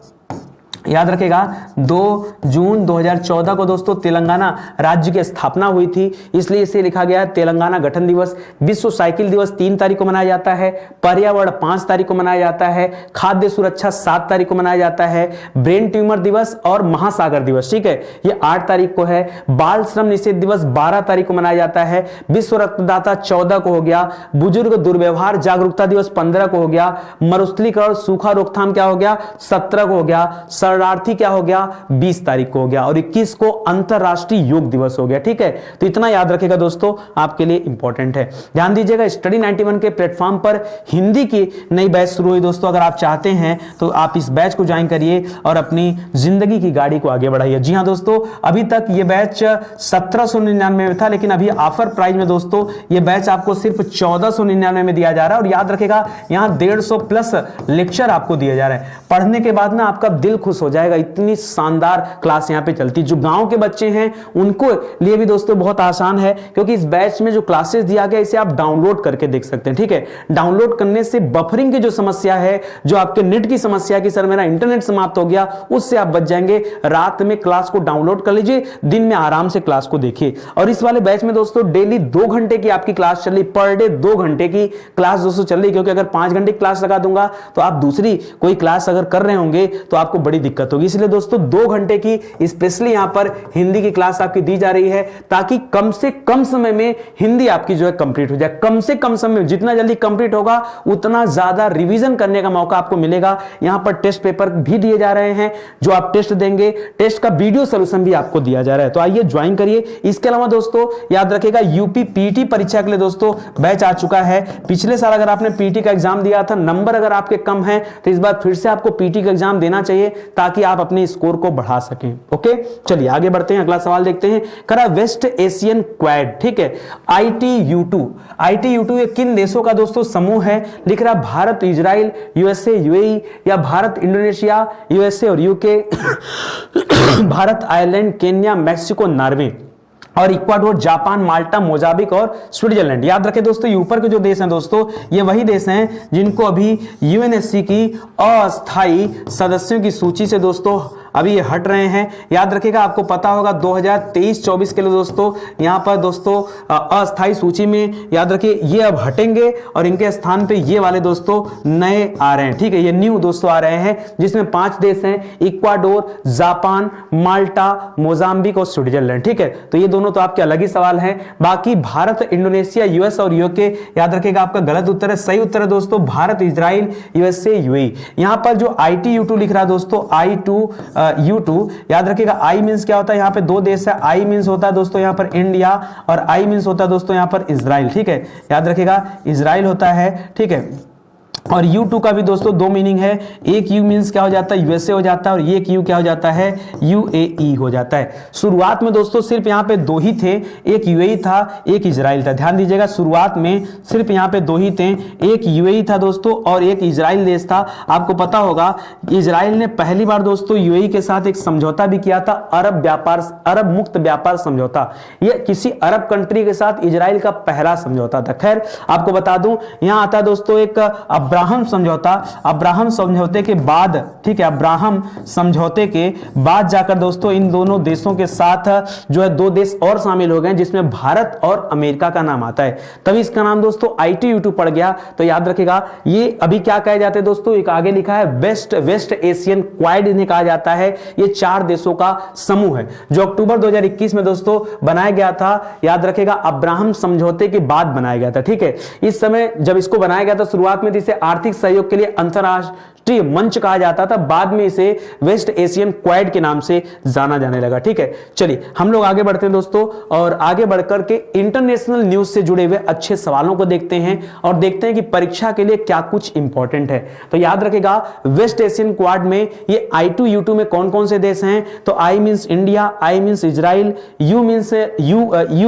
याद रखेगा, 2 जून 2014 को दोस्तों तेलंगाना राज्य की स्थापना हुई थी, इसलिए इसे लिखा गया है तेलंगाना गठन दिवस। विश्व साइकिल दिवस 3 तारीख को मनाया जाता है, पर्यावरण 5 तारीख को मनाया जाता है, खाद्य सुरक्षा 7 तारीख को मनाया जाता है, ब्रेन ट्यूमर दिवस और महासागर दिवस, ठीक है, ये 8 तारीख को है। बाल श्रम निषेध दिवस 12 तारीख को मनाया जाता है। विश्व रक्तदाता 14 को हो गया। बुजुर्ग दुर्व्यवहार जागरूकता दिवस 15 को हो गया। मरुस्थलीकरण सूखा रोकथाम क्या हो गया, 17 को हो गया। शरणार्थी क्या हो गया, 20 तारीख को हो गया। और 21 को अंतरराष्ट्रीय योग दिवस हो गया, ठीक है। तो इतना याद रखेगा दोस्तों, आपके लिए इंपॉर्टेंट है। ध्यान दीजिएगा, स्टडी 91 के प्लेटफॉर्म पर हिंदी की नई बैच शुरू हुई दोस्तों। अगर आप चाहते हैं तो आप इस बैच को ज्वाइन करिए और अपनी जिंदगी की गाड़ी को आगे बढ़ाइए। जी हां दोस्तों, अभी तक ये बैच 1799 में था, लेकिन अभी ऑफर प्राइस में दोस्तों ये बैच आपको सिर्फ 1499 में दिया जा रहा है। और याद रखेगा, यहां 150 प्लस लेक्चर आपको दिए जा रहे हैं। पढ़ने के बाद ना आपका दिल खुश हो जाएगा, इतनी शानदार क्लास यहां पे चलती। जो गांव के बच्चे हैं उनको लिए भी दोस्तों बहुत आसान है, क्योंकि इस बैच में जो क्लासेस दिया गया इसे आप डाउनलोड करके देख सकते हैं, ठीक है। डाउनलोड करने से बफरिंग की जो समस्या है, जो आपके नेट की समस्या है कि सर मेरा इंटरनेट समाप्त हो गया, उससे आप बच जाएंगे। रात में क्लास को डाउनलोड कर लीजिए, दिन में आराम से क्लास को देखिए। और इस वाले बैच में दोस्तों डेली 2 घंटे की आपकी क्लास चल रही, पर डे 2 घंटे की क्लास दोस्तों चल रही, क्योंकि अगर 5 घंटे की क्लास लगा दूंगा तो आप दूसरी कोई क्लास अगर कर रहे होंगे तो आपको बड़ी दिक्कत होगी। इसलिए दोस्तों 2 घंटे की स्पेशली यहां पर हिंदी की क्लास आपकी दी जा रही है, ताकि कम से कम समय में हिंदी आपकी जो है कंप्लीट हो जाए। कम से कम समय में जितना जल्दी कंप्लीट होगा उतना ज्यादा रिवीजन करने का मौका आपको मिलेगा। यहां पर टेस्ट पेपर भी दिए जा रहे हैं, जो आप टेस्ट देंगे, टेस्ट का वीडियो सोल्यूशन भी आपको दिया जा रहा है। तो आइए ज्वाइन करिए। इसके अलावा दोस्तों याद रखिएगा, यूपी पीटी परीक्षा के लिए दोस्तों बैच आ चुका है। पिछले साल अगर आपने पीटी का एग्जाम दिया था, नंबर अगर आपके कम है, तो इस बार फिर से आपको पीटी का एग्जाम देना चाहिए, ताकि आप अपने स्कोर को बढ़ा सकें। ओके, चलिए आगे बढ़ते हैं, अगला सवाल देखते हैं। करा वेस्ट एशियन क्वाड, ठीक है, ITU2। ITU2 ये किन देशों का दोस्तों समूह है? लिख रहा भारत, इजराइल, यूएसए, यूएई, या भारत, इंडोनेशिया, यूएसए और UK, Bharat, Ireland, Kenya, Mexico, Norway और इक्वाडोर, जापान, माल्टा, मोजाम्बिक और स्विट्जरलैंड। याद रखें दोस्तों, ये ऊपर के जो देश हैं दोस्तों, ये वही देश हैं जिनको अभी यूएनएससी की अस्थायी सदस्यों की सूची से दोस्तों अभी ये हट रहे हैं। याद रखिएगा, आपको पता होगा 2023-24 के लिए दोस्तों यहां पर दोस्तों अस्थायी सूची में याद रखिए ये अब हटेंगे, और इनके स्थान पे ये वाले दोस्तों नए आ रहे हैं, ठीक है। ये न्यू दोस्तों आ रहे हैं, जिसमें 5 देश हैं, इक्वाडोर, जापान, माल्टा, मोजाम्बिक और स्विट्जरलैंड, ठीक है। तो ये दोनों तो आपके अलग ही सवाल हैं। बाकी भारत, इंडोनेशिया, यूएस और यूके, याद रखिएगा आपका गलत उत्तर है। सही उत्तर है दोस्तों भारत, इजराइल, यूएसए, यूएई। यहां पर जो ITU2 लिख रहा है दोस्तों, U2, याद रखिएगा I मींस क्या होता है, यहां पे 2 देश है। I मींस होता है दोस्तों यहां पर इंडिया, और I मींस होता है दोस्तों यहां पर इजराइल, ठीक है। याद रखिएगा इजराइल होता है, ठीक है। और U2 का भी दोस्तों 2 मीनिंग है। एक U मींस क्या हो जाता है, यूएसए हो जाता है, और एक U क्या हो जाता है, UAE हो जाता है। शुरुआत में दोस्तों सिर्फ यहाँ पे 2 ही थे, एक UAE था, एक इजराइल था। ध्यान दीजिएगा, शुरुआत में सिर्फ यहाँ पे 2 ही थे, एक UAE था दोस्तों और एक इजराइल देश था। आपको पता होगा इजराइल ने पहली बार दोस्तों UAE के साथ एक समझौता भी किया था, अरब मुक्त व्यापार समझौता। यह किसी अरब कंट्री के साथ इजराइल का पहला समझौता था। खैर आपको बता दूं, यहाँ आता है दोस्तों एक अब्राहम समझौता, अब्राहम समझौते के बाद, ठीक है, अब्राहम समझौते के बाद जाकर दोस्तों इन दोनों देशों के साथ जो है दो देश और शामिल हो गए जिसमें भारत और अमेरिका का नाम आता है, तभी इसका नाम दोस्तों ITU पड़ गया। तो याद रखिएगा ये अभी क्या कहे जाते हैं दोस्तों, एक आगे लिखा है वेस्ट एशियन क्वाड इन्हें कहा जाता है। ये 4 देशों का समूह है जो अक्टूबर 2021 में दोस्तों बनाया गया था। याद रखिएगा अब्राहम समझौते के बाद बनाया गया था, ठीक है। इस समय जब इसको बनाया गया था शुरुआत में इसे आर्थिक सहयोग के लिए अंतरराष्ट्रीय मंच कहा जाता था, बाद में इसे वेस्ट एशियन क्वाड के नाम से जाना जाने लगा, ठीक है। चलिए हम लोग आगे बढ़ते हैं दोस्तों और आगे बढ़कर के इंटरनेशनल न्यूज से जुड़े हुए अच्छे सवालों को देखते हैं और देखते हैं कि परीक्षा के लिए क्या कुछ इंपॉर्टेंट है। तो याद रखिएगा वेस्ट एशियन क्वाड में ये I2U2 में कौन कौन से देश हैं, तो I means India, I means Israel, U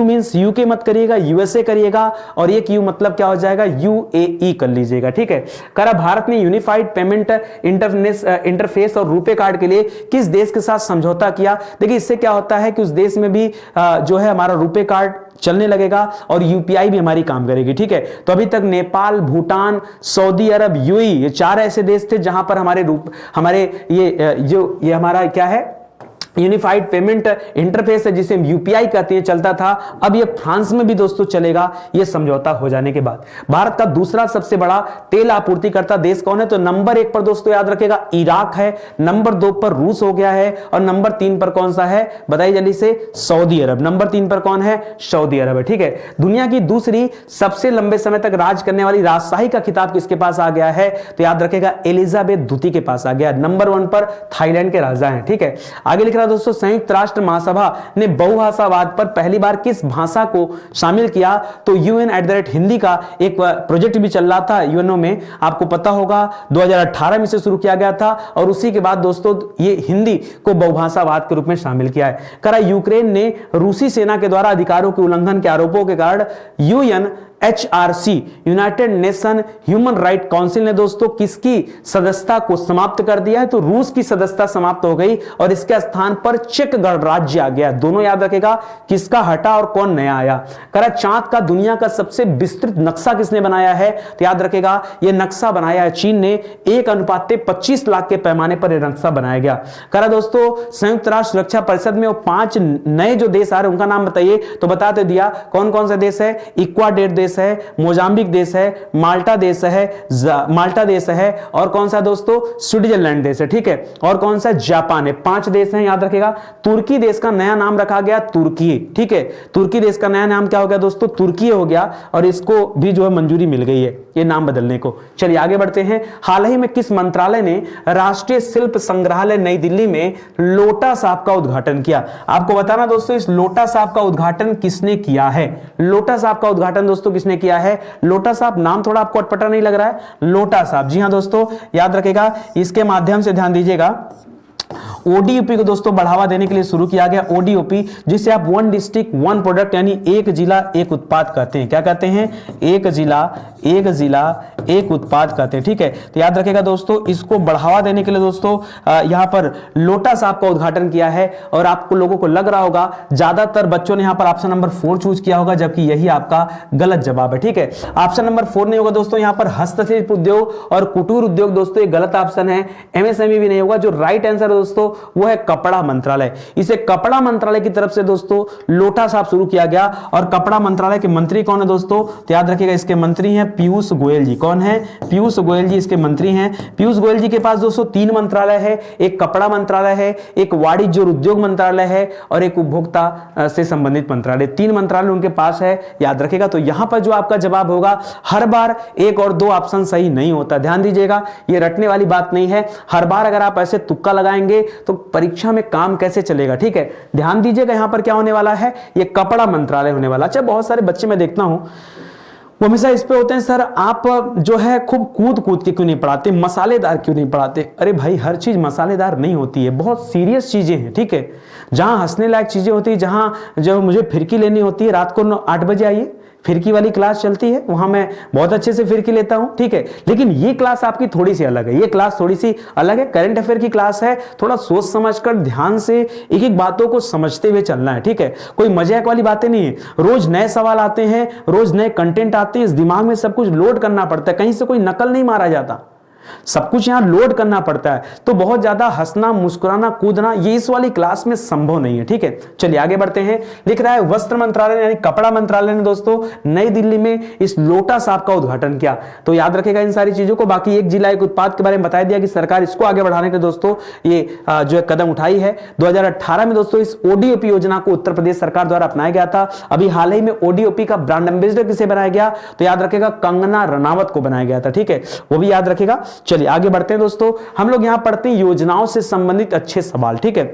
means UK मत करिएगा, USA करिएगा, और एक U मतलब क्या हो जाएगा, UAE कर लीजिएगा, ठीक है। करा भारत ने यूनिफाइड पेमेंट इंटरफेस और रुपे कार्ड के लिए किस देश के साथ समझौता किया। देखिए इससे क्या होता है कि उस देश में भी जो है हमारा रुपे कार्ड चलने लगेगा और UPI भी हमारी काम करेगी, ठीक है। तो अभी तक नेपाल, भूटान, सऊदी अरब, UAE ये 4 ऐसे देश थे जहां पर हमारे ये हमारा क्या है, यूनिफाइड पेमेंट इंटरफेस है जिसे हम UPI कहते हैं, चलता था। अब ये फ्रांस में भी दोस्तों चलेगा ये समझौता हो जाने के बाद। भारत का दूसरा सबसे बड़ा तेल आपूर्तिकर्ता देश कौन है, तो नंबर 1 पर दोस्तों याद रखेगा इराक है, नंबर 2 पर रूस हो गया है, और नंबर 3 पर कौन सा है बताइए जल्दी से, सऊदी अरब। नंबर 3 पर कौन है, सऊदी अरब है, ठीक है। दुनिया की दूसरी सबसे लंबे समय तक राज करने वाली राजशाही का खिताब किसके पास आ गया है, तो याद रखेगा एलिजाबेथ द्वितीय के पास आ गया। नंबर 1 पर थाईलैंड के राजा हैं, ठीक है। आगे लिख रहा दोस्तों संयुक्त राष्ट्र महासभा ने बहुभाषावाद पर पहली बार किस भाषा को शामिल किया, तो UN हिंदी का एक प्रोजेक्ट भी चल रहा था यूएनओ में, आपको पता होगा 2018 में से शुरू किया गया था, और उसी के बाद दोस्तों ये हिंदी को बहुभाषावाद के रूप में शामिल किया है। करा यूक्रेन ने रूसी सेना के द्वारा अधिकारों के उल्लंघन के आरोपों के कारण UNHRC United nation human right council ने दोस्तों किसकी सदस्यता को समाप्त कर दिया है, तो रूस की सदस्यता समाप्त हो गई और इसके स्थान पर चेक गणराज्य आ गया। दोनों याद रखेगा किसका हटा और कौन नया आया। करा चांद का दुनिया का सबसे विस्तृत नक्शा किसने बनाया है, तो याद रखेगा यह नक्शा बनाया है चीन ने, 1:25 लाख के पैमाने पर यह नक्शा बनाया गया। करा दोस्तों संयुक्त राष्ट्र सुरक्षा परिषद में वो 5 नए जो देश आ रहे उनका नाम बताइए, तो बताते दिया कौन कौन सा देश है, इक्वाडोर देश है, मोजाम्बिक देश है, माल्टा देश है, और कौन सा दोस्तों स्विट्जरलैंड देश है, ठीक है, और कौन सा जापान है। 5 देश हैं याद रखेगा। तुर्की देश का नया नाम रखा गया तुर्की, ठीक है। तुर्की देश का नया नाम क्या हो गया दोस्तों, तुर्की हो गया, और इसको भी जो है मंजूरी मिल गई है ये नाम बदलने को। चलिए आगे बढ़ते हैं। हाल ही में किस मंत्रालय ने राष्ट्रीय शिल्प संग्रहालय नई दिल्ली में लोटा साहब का उद्घाटन किया। आपको बताना दोस्तों इस लोटा साहब का उद्घाटन किसने किया है। लोटा साहब का उद्घाटन दोस्तों किसने किया है, लोटा साहब नाम थोड़ा आपको अटपटा नहीं लग रहा है, लोटा साहब, जी हां दोस्तों याद रखेगा। इसके माध्यम से ध्यान दीजिएगा ODOP को दोस्तों बढ़ावा देने के लिए शुरू किया गया ODOP, जिसे आप 1 डिस्ट्रिक्ट 1 प्रोडक्ट यानी एक जिला एक उत्पाद कहते हैं। क्या कहते हैं, एक जिला एक उत्पाद कहते हैं, ठीक है। तो याद रखेगा दोस्तों इसको बढ़ावा देने के लिए दोस्तों यहां पर लोटा साहब का उद्घाटन किया है, और आपको लोगों को लग रहा होगा ज्यादातर बच्चों ने यहां पर ऑप्शन नंबर 4 चूज किया होगा, जबकि यही आपका गलत जवाब है, ठीक है। ऑप्शन नंबर 4 नहीं होगा दोस्तों, यहां पर हस्तशिल्प उद्योग और कुटीर उद्योग दोस्तों ये गलत ऑप्शन है। MSME भी नहीं होगा। जो राइट आंसर है दोस्तों वो है कपड़ा मंत्रालय। इसे कपड़ा मंत्रालय की तरफ से दोस्तों लोटा साहब शुरू किया गया, और कपड़ा मंत्रालय के मंत्री कौन है दोस्तों, तो याद रखिएगा इसके मंत्री हैं पीयूष गोयल जी। कौन है, पीयूष गोयल जी इसके मंत्री हैं। पीयूष गोयल जी के पास दोस्तों 3 मंत्रालय है, एक कपड़ा मंत्रालय है, एक वाणिज्य और उद्योग मंत्रालय है, और एक उपभोक्ता से संबंधित मंत्रालय। 3 मंत्रालय उनके पास है, याद रखिएगा। तो यहां पर जो आपका जवाब होगा, हर बार 1 और 2 ऑप्शन सही नहीं होता, ध्यान दीजिएगा, ये रटने वाली बात नहीं है। हर बार अगर आप ऐसे तुक्का लगाएंगे तो परीक्षा में काम कैसे चलेगा, ठीक है। ध्यान दीजिएगा यहां पर क्या होने वाला है, ये कपड़ा मंत्रालय होने वाला। अच्छा बहुत सारे बच्चे मैं देखता हूं वो हमेशा इस पे होते हैं, सर आप जो है खूब कूद के क्यों नहीं पढ़ाते, मसालेदार क्यों नहीं पढ़ाते। अरे भाई हर चीज मसालेदार नहीं होती है, बहुत सीरियस चीजें हैं, ठीक है। जहां हंसने लायक चीजें होती है, जहां जो मुझे फिरकी लेनी होती है रात को 8 बजे आइए, फिरकी वाली क्लास चलती है, वहां मैं बहुत अच्छे से फिरकी लेता हूं, ठीक है। लेकिन ये क्लास आपकी थोड़ी सी अलग है, ये क्लास थोड़ी सी अलग है, करंट अफेयर की क्लास है। थोड़ा सोच समझकर ध्यान से एक एक बातों को समझते हुए चलना है, ठीक है। कोई मजाक वाली बातें नहीं है। रोज नए सवाल आते हैं, रोज नए कंटेंट आते हैं, इस दिमाग में सब कुछ लोड करना पड़ता है, कहीं से कोई नकल नहीं मारा जाता, सब कुछ यहां लोड करना पड़ता है। तो बहुत ज्यादा हंसना, मुस्कुराना, कूदना ये इस वाली क्लास में संभव नहीं है, ठीक है। चलिए आगे बढ़ते हैं। लिख रहा है वस्त्र मंत्रालय यानी कपड़ा मंत्रालय ने दोस्तों नई दिल्ली में इस लोटा साहब का उद्घाटन किया। तो याद रखेगा इन सारी चीजों को। बाकी एक जिला एक उत्पाद के बारे में बता दिया कि सरकार इसको आगे बढ़ाने के दोस्तों ये जो है कदम उठाई है। 2018 में दोस्तों इस ओडीओपी योजना को उत्तर प्रदेश सरकार द्वारा अपनाया गया था। अभी हाल ही में ओडीओपी का ब्रांड एम्बेसडर किसे बनाया गया, तो याद रखेगा कंगना रनावत को बनाया गया था, ठीक है, वो भी याद रखेगा। चलिए आगे बढ़ते हैं दोस्तों। हम लोग यहां पढ़ते हैं योजनाओं से संबंधित अच्छे सवाल, ठीक है।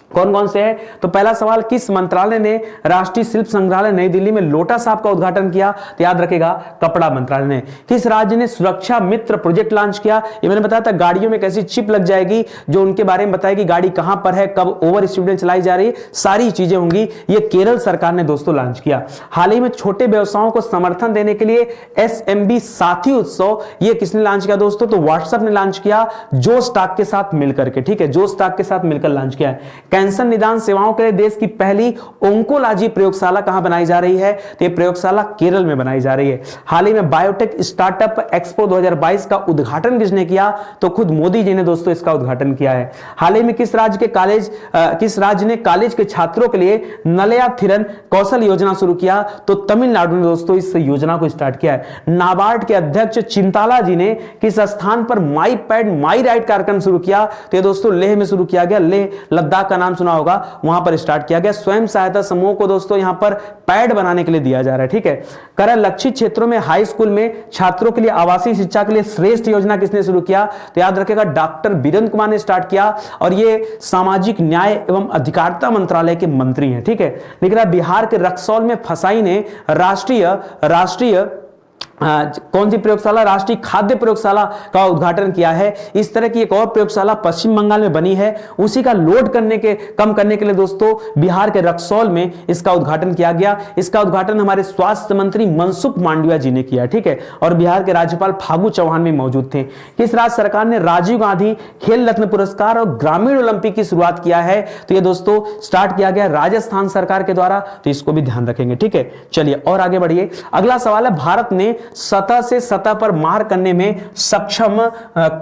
कौन कौन से हैं, तो पहला सवाल, किस मंत्रालय ने राष्ट्रीय शिल्प संग्रहालय नई दिल्ली में लोटा साहब का उद्घाटन किया, तो याद रखेगा कपड़ा मंत्रालय ने। किस राज्य ने सुरक्षा मित्र प्रोजेक्ट लॉन्च किया, ये मैंने बताया था, गाड़ियों में कैसी चिप लग जाएगी जो उनके बारे में बताएगी गाड़ी कहां पर है, कब ओवर स्पीड में चलाई जा रही है, सारी चीजें होंगी। ये केरल सरकार ने दोस्तों लॉन्च किया। हाल ही में छोटे व्यवसायों को समर्थन देने के लिए एसएमबी साथी उत्सव, ये किसने लॉन्च किया दोस्तों, तो व्हाट्सएप ने लॉन्च किया जो स्टॉक के साथ मिलकर के, ठीक है, जो स्टॉक के साथ मिलकर लॉन्च किया है। कैंसर निदान सेवाओं के लिए देश की पहली ओंकोलॉजी प्रयोगशाला कहां बनाई जा रही है, तो यह प्रयोगशाला केरल में बनाई जा रही है। हाल ही में बायोटेक स्टार्टअप एक्सपो 2022 का उद्घाटन किसने किया, तो खुद मोदी जी ने दोस्तों इसका उद्घाटन किया है। हाल ही में किस राज्य ने कॉलेज के छात्रों के लिए नलया थिरन कौशल योजना शुरू किया, तो तमिलनाडु ने दोस्तों इस योजना को स्टार्ट किया है। नाबार्ड के अध्यक्ष चिंताला जी ने किस स्थान पर माई पैड माई राइड कार्यक्रम शुरू किया, तो यह दोस्तों लेह में शुरू किया गया। लेह लद्दाख का नाम सुना होगा, वहां पर स्टार्ट किया गया। स्वयं सहायता समूह को दोस्तों यहां पर पैड बनाने के लिए दिया जा रहा है, ठीक है। कर लक्षित क्षेत्रों में हाई स्कूल में छात्रों के लिए आवासीय शिक्षा के लिए श्रेष्ठ योजना किसने शुरू किया, तो याद रखेगा डॉक्टर वीरेंद्र कुमार ने स्टार्ट किया, और ये सामाजिक न्याय एवं अधिकारिता मंत्रालय के मंत्री हैं, ठीक है। लिख रहा है बिहार के रक्सौल में फसाई ने राष्ट्रीय कौन सी प्रयोगशाला, राष्ट्रीय खाद्य प्रयोगशाला का उद्घाटन किया है। इस तरह की एक और प्रयोगशाला पश्चिम बंगाल में बनी है, उसी का लोड कम करने के लिए दोस्तों बिहार के रक्सौल में इसका उद्घाटन किया गया। इसका उद्घाटन हमारे स्वास्थ्य मंत्री मनसुख मांडविया जी ने किया, ठीक है, और बिहार के राज्यपाल फागू चौहान भी मौजूद थे। किस राज्य सरकार ने राजीव गांधी खेल रत्न पुरस्कार और ग्रामीण ओलंपिक की शुरुआत किया है, तो यह दोस्तों स्टार्ट किया गया राजस्थान सरकार के द्वारा, तो इसको भी ध्यान रखेंगे, ठीक है। चलिए और आगे बढ़िए। अगला सवाल है, भारत ने सतह से सतह पर मार करने में सक्षम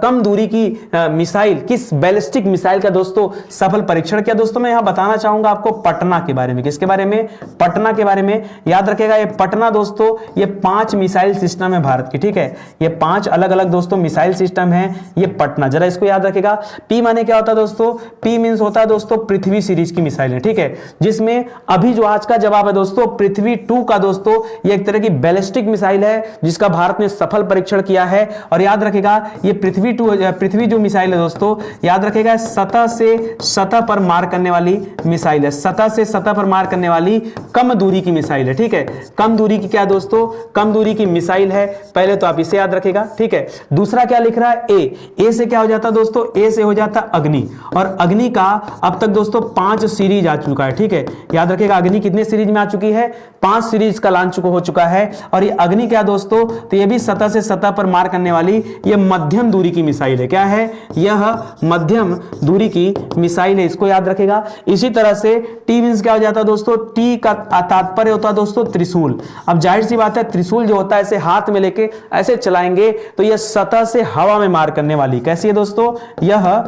कम दूरी की मिसाइल, किस बैलिस्टिक मिसाइल का दोस्तों सफल परीक्षण किया। दोस्तों मैं यहां बताना चाहूंगा आपको पटना के बारे में। किसके बारे में, पटना के बारे में। याद रखेगा ये पटना दोस्तों, ये 5 मिसाइल सिस्टम है भारत की, ठीक है, ये 5 अलग अलग दोस्तों मिसाइल सिस्टम है ये पटना, जरा इसको याद रखेगा। पी माने क्या होता है दोस्तों, पी मींस होता है दोस्तों पृथ्वी सीरीज की मिसाइल है, ठीक है, जिसमें अभी जो आज का जवाब है दोस्तों पृथ्वी 2 का दोस्तों ये एक तरह की बैलिस्टिक मिसाइल है जिसका भारत ने सफल परीक्षण किया है। और याद रखेगा ये पृथ्वी जो मिसाइल है दोस्तों, याद रखेगा सतह से सतह पर मार करने वाली मिसाइल है, सतह से सतह पर मार करने वाली कम दूरी की मिसाइल है, ठीक है, कम दूरी की क्या दोस्तों, कम दूरी की मिसाइल है। पहले तो आप इसे याद रखेगा, ठीक है। दूसरा क्या लिख रहा है, ए से क्या हो जाता दोस्तों, ए से हो जाता अग्नि, और अग्नि का अब तक दोस्तों 5 सीरीज आ चुका है, ठीक है, याद रखेगा अग्नि कितने सीरीज में आ चुकी है, 5 सीरीज का लॉन्च हो चुका है। और ये अग्नि क्या दोस्तों, तो ये भी सतह से सतह पर मार करने वाली ये मध्यम दूरी की मिसाइल है। क्या है, यह मध्यम दूरी की मिसाइल है, इसको याद रखेगा। इसी तरह से टी मींस क्या हो जाता है दोस्तों, टी का तात्पर्य होता है दोस्तों त्रिशूल। अब जाहिर सी बात है त्रिशूल जो होता है ऐसे हाथ में लेके ऐसे चलाएंगे तो यह सतह से हवा में मार करने वाली, कैसी है दोस्तों, यह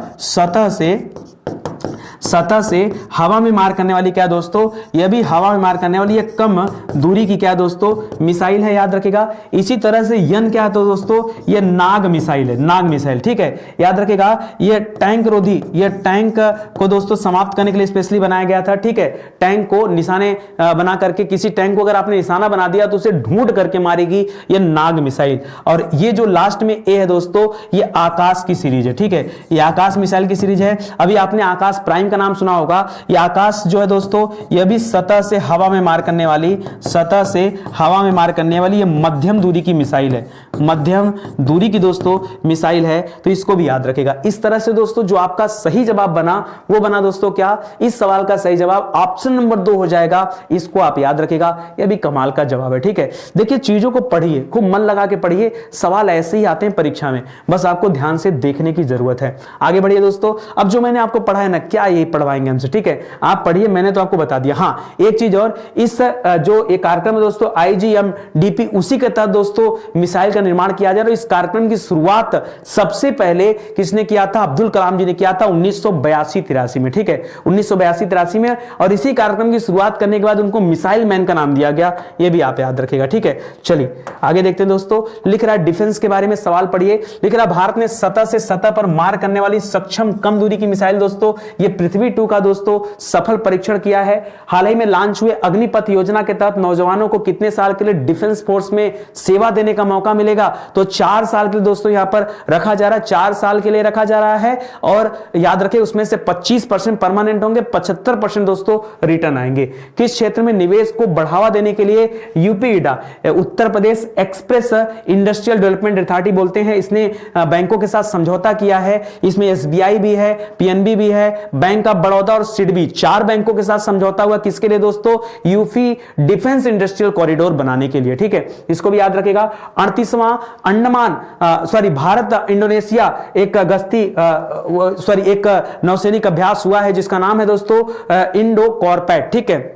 सतह से हवा में मार करने वाली क्या दोस्तों, यह भी हवा में मार करने वाली ये कम दूरी की क्या दोस्तों मिसाइल है, याद रखेगा। इसी तरह से यन क्या है तो दोस्तों ये नाग मिसाइल है, नाग मिसाइल, ठीक है, याद रखेगा। ये टैंक रोधी, ये टैंक को दोस्तों समाप्त करने के लिए स्पेशली बनाया गया था, ठीक है, टैंक को निशाने बना करके, किसी टैंक को अगर आपने निशाना बना दिया तो उसे ढूंढ करके मारेगी ये नाग मिसाइल। और ये जो लास्ट में ए है दोस्तों ये आकाश की सीरीज है, ठीक है, ये आकाश मिसाइल की सीरीज है। अभी आपने आकाश प्राइम लाइन का नाम सुना होगा। ये आकाश जो है दोस्तों, यह भी सतह से हवा में मार करने वाली, सतह से हवा में मार करने वाली ये मध्यम दूरी की मिसाइल है, मध्यम दूरी की दोस्तों मिसाइल है, तो इसको भी याद रखेगा। इस तरह से दोस्तों जो आपका सही जवाब बना वो बना दोस्तों क्या, इस सवाल का सही जवाब ऑप्शन नंबर 2 हो जाएगा। इसको आप याद रखेगा, यह भी कमाल का जवाब है। ठीक है, देखिए चीजों को पढ़िए, खूब मन लगा के पढ़िए, सवाल ऐसे ही आते हैं परीक्षा में, बस आपको ध्यान से देखने की जरूरत है। आगे बढ़िए दोस्तों, अब जो मैंने आपको पढ़ाया ना, क्या यही पढ़वाएंगे हमसे, ठीक है, आप पढ़िए, मैंने तो आपको बता दिया। हाँ, एक चीज और, इस जो एक कार्यक्रम है दोस्तों IGMDP, उसी के तहत दोस्तों मिसाइल का निर्माण किया जा रहा है। इस कार्यक्रम की शुरुआत सबसे पहले किसने किया था, अब्दुल कलाम जी ने किया था 1982-83 में। ठीक है, 1982-83 में, और इसी कार्यक्रम की शुरुआत करने के बाद उनको मिसाइल मैन का नाम दिया गया, यह भी आप याद रखिएगा। ठीक है, चलिए आगे देखते हैं दोस्तों। लिख रहा है डिफेंस के बारे में सवाल पढ़िए, लिख रहा है भारत ने सतह से सतह पर मार करने वाली सक्षम कम दूरी की मिसाइल दोस्तों, ये पृथ्वी 2 का दोस्तों सफल परीक्षण किया है। हाल ही में लॉन्च हुए अग्निपथ योजना के तहत नौजवानों को कितने साल के लिए डिफेंस फोर्स में सेवा देने का मौका मिलेगा, तो 4 साल के लिए दोस्तों यहां पर रखा जा रहा है, 4 साल के लिए रखा जा रहा है। और याद रखें उसमें से 25% परमानेंट होंगे, 75% दोस्तों रिटर्न आएंगे। किस क्षेत्र में निवेश को बढ़ावा देने के लिए यूपीईडा, Uttar Pradesh express industrial development authority बोलते हैं, इसने बैंकों के साथ समझौता किया है। इसमें SBI भी है, PNB भी है, बैंक ऑफ बड़ौदा और सिडबी, 4 बैंकों के साथ समझौता हुआ। किसके लिए दोस्तों, यूपी डिफेंस इंडस्ट्रियल कॉरिडोर बनाने के लिए। ठीक है, इसको भी याद रखेगा। 38वां भारत इंडोनेशिया एक एक नौसैनिक अभ्यास हुआ है, जिसका नाम है दोस्तों इंडो कॉर्पेट। ठीक है,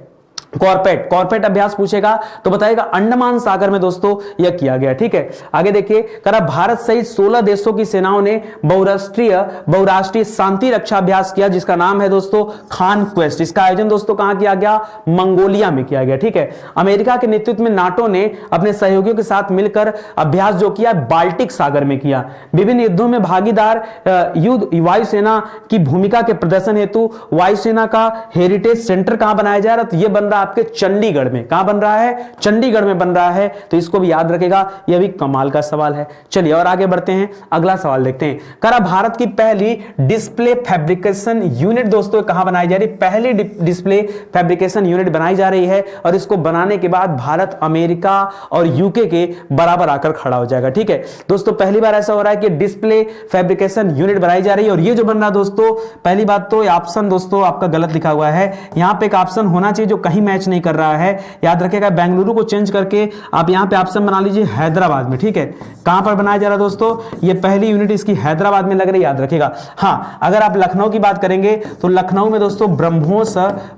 कॉर्पेट अभ्यास पूछेगा तो बताएगा अंडमान सागर में दोस्तों यह किया गया। ठीक है, आगे देखिए, करा भारत सहित 16 देशों की सेनाओं ने बहुराष्ट्रीय शांति रक्षा अभ्यास किया, जिसका नाम है दोस्तों खान क्वेस्ट। इसका आयोजन दोस्तों कहां किया गया, मंगोलिया में किया गया। ठीक है, अमेरिका के नेतृत्व में नाटो ने अपने सहयोगियों के साथ मिलकर अभ्यास जो किया बाल्टिक सागर में किया। विभिन्न युद्धों में भागीदार वायुसेना की भूमिका के प्रदर्शन हेतु वायुसेना का हेरिटेज सेंटर कहां बनाया जा रहा है, तो यह बन रहा आपके चंडीगढ़ में। कहां बन रहा है, चंडीगढ़ में बन रहा है, तो इसको भी याद रखेगा, यह भी कमाल का सवाल है। चलिए और आगे बढ़ते हैं, अगला सवाल देखते हैं। करा भारत की पहली डिस्प्ले फैब्रिकेशन यूनिट दोस्तों कहां बनाई जा रही है, पहली डिस्प्ले फैब्रिकेशन यूनिट बनाई जा रही है, और इसको बनाने के बाद भारत अमेरिका और यूके के बराबर आकर खड़ा हो जाएगा। ठीक है दोस्तों, पहली बार ऐसा हो रहा है कि डिस्प्ले फैब्रिकेशन यूनिट बनाई जा रही है, और ये जो बन रहा दोस्तों, पहली बात तो ऑप्शन दोस्तों आपका गलत लिखा हुआ है, यहां पे एक ऑप्शन होना चाहिए जो कहीं मैच नहीं कर रहा है। याद रखिएगा, बेंगलुरु को चेंज करके आप यहां पे ऑप्शन बना लीजिए हैदराबाद में। ठीक है, कहां पर बनाया जा रहा है दोस्तों, ये पहली यूनिट इसकी हैदराबाद में लग रही है, याद रखिएगा। हाँ, अगर आप लखनऊ की बात करेंगे तो लखनऊ में दोस्तों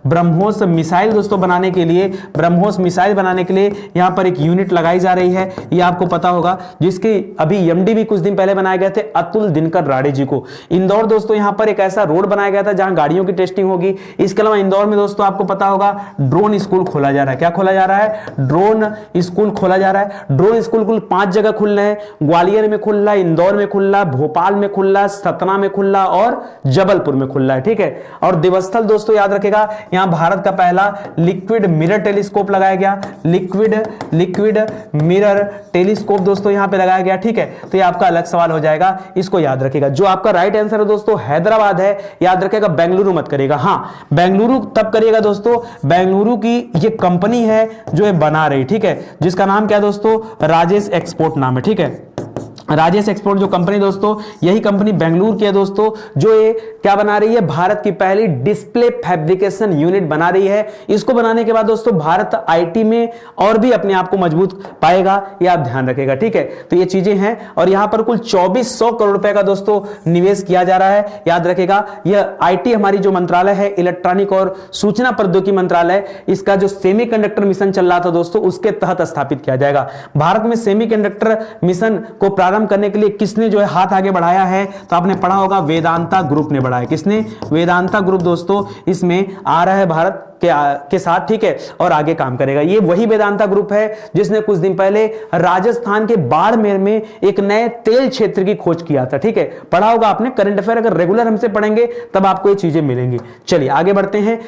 ब्रह्मोस मिसाइल दोस्तों बनाने के लिए, ब्रह्मोस मिसाइल बनाने के लिए यहां पर एक यूनिट लगाई जा रही है, ये आपको पता होगा, जिसके अभी MD भी कुछ दिन पहले बनाए गए थे अतुल दिनकर राडे जी को। इंदौर दोस्तों यहां पर एक ऐसा रोड बनाया गया था जहां गाड़ियों की टेस्टिंग होगी। इसके अलावा इंदौर में दोस्तों आपको पता होगा ड्रोन स्कूल खोला जा रहा है। क्या खोला जा रहा है, ड्रोन स्कूल खोला जा रहा है। ड्रोन स्कूल कुल 5 जगह खुल रहे हैं, ग्वालियर में खुल रहा है, इंदौर में खुल रहा है, भोपाल में खुल रहा है, सतना में खुल रहा है और जबलपुर में खुल रहा है। ठीक है, और दिवस्थल दोस्तों याद रखेगा, यहां भारत का पहला लिक्विड मिरर टेलीस्कोप लगाया गया, लिक्विड मिरर टेलीस्कोप दोस्तों यहां पे लगाया गया। ठीक है, तो ये आपका अलग सवाल हो जाएगा, इसको याद रखेगा। जो आपका राइट आंसर है दोस्तों हैदराबाद है, याद रखेगा, बेंगलुरु मत करेगा। हाँ, बेंगलुरु तब करिएगा दोस्तों, बेंगलुरु की ये कंपनी है जो ये बना रही, ठीक है, जिसका नाम क्या है दोस्तों, राजेश एक्सपोर्ट नाम है। ठीक है, राजेश एक्सपोर्ट जो कंपनी दोस्तों, यही कंपनी बेंगलुरु की है दोस्तों, जो ये क्या बना रही है, भारत की पहली डिस्प्ले फैब्रिकेशन यूनिट बना रही है। इसको बनाने के बाद दोस्तों भारत IT में और भी अपने आप को मजबूत पाएगा, ये आप ध्यान रखेगा। ठीक है, तो ये चीजें हैं, और यहां पर कुल 2400 करोड़ रुपए का दोस्तों निवेश किया जा रहा है, याद रखेगा। यह IT हमारी जो मंत्रालय है, इलेक्ट्रॉनिक और सूचना प्रौद्योगिकी मंत्रालय, इसका जो सेमीकंडक्टर मिशन चल रहा था दोस्तों, उसके तहत स्थापित किया जाएगा। भारत में सेमीकंडक्टर मिशन को प्रारंभ करने के लिए किसने जो है हाथ आगे बढ़ाया है, तो आपने पढ़ा होगा वेदांता ग्रुप ने बढ़ाया। किसने, वेदांता ग्रुप दोस्तों, इसमें आ रहा है भारत के साथ, ठीक है, और आगे काम करेगा। ये वही वेदांता ग्रुप है जिसने कुछ दिन पहले राजस्थान के बाड़मेर में एक नए तेल क्षेत्र की खोज किया था, ठीक है। पढ़ा होगा आपने, करंट अफेयर अगर रेगुलर हमसे पढ़ेंगे तब आपको ये चीजें मिलेंगी। चलिए आगे बढ़ते हैं,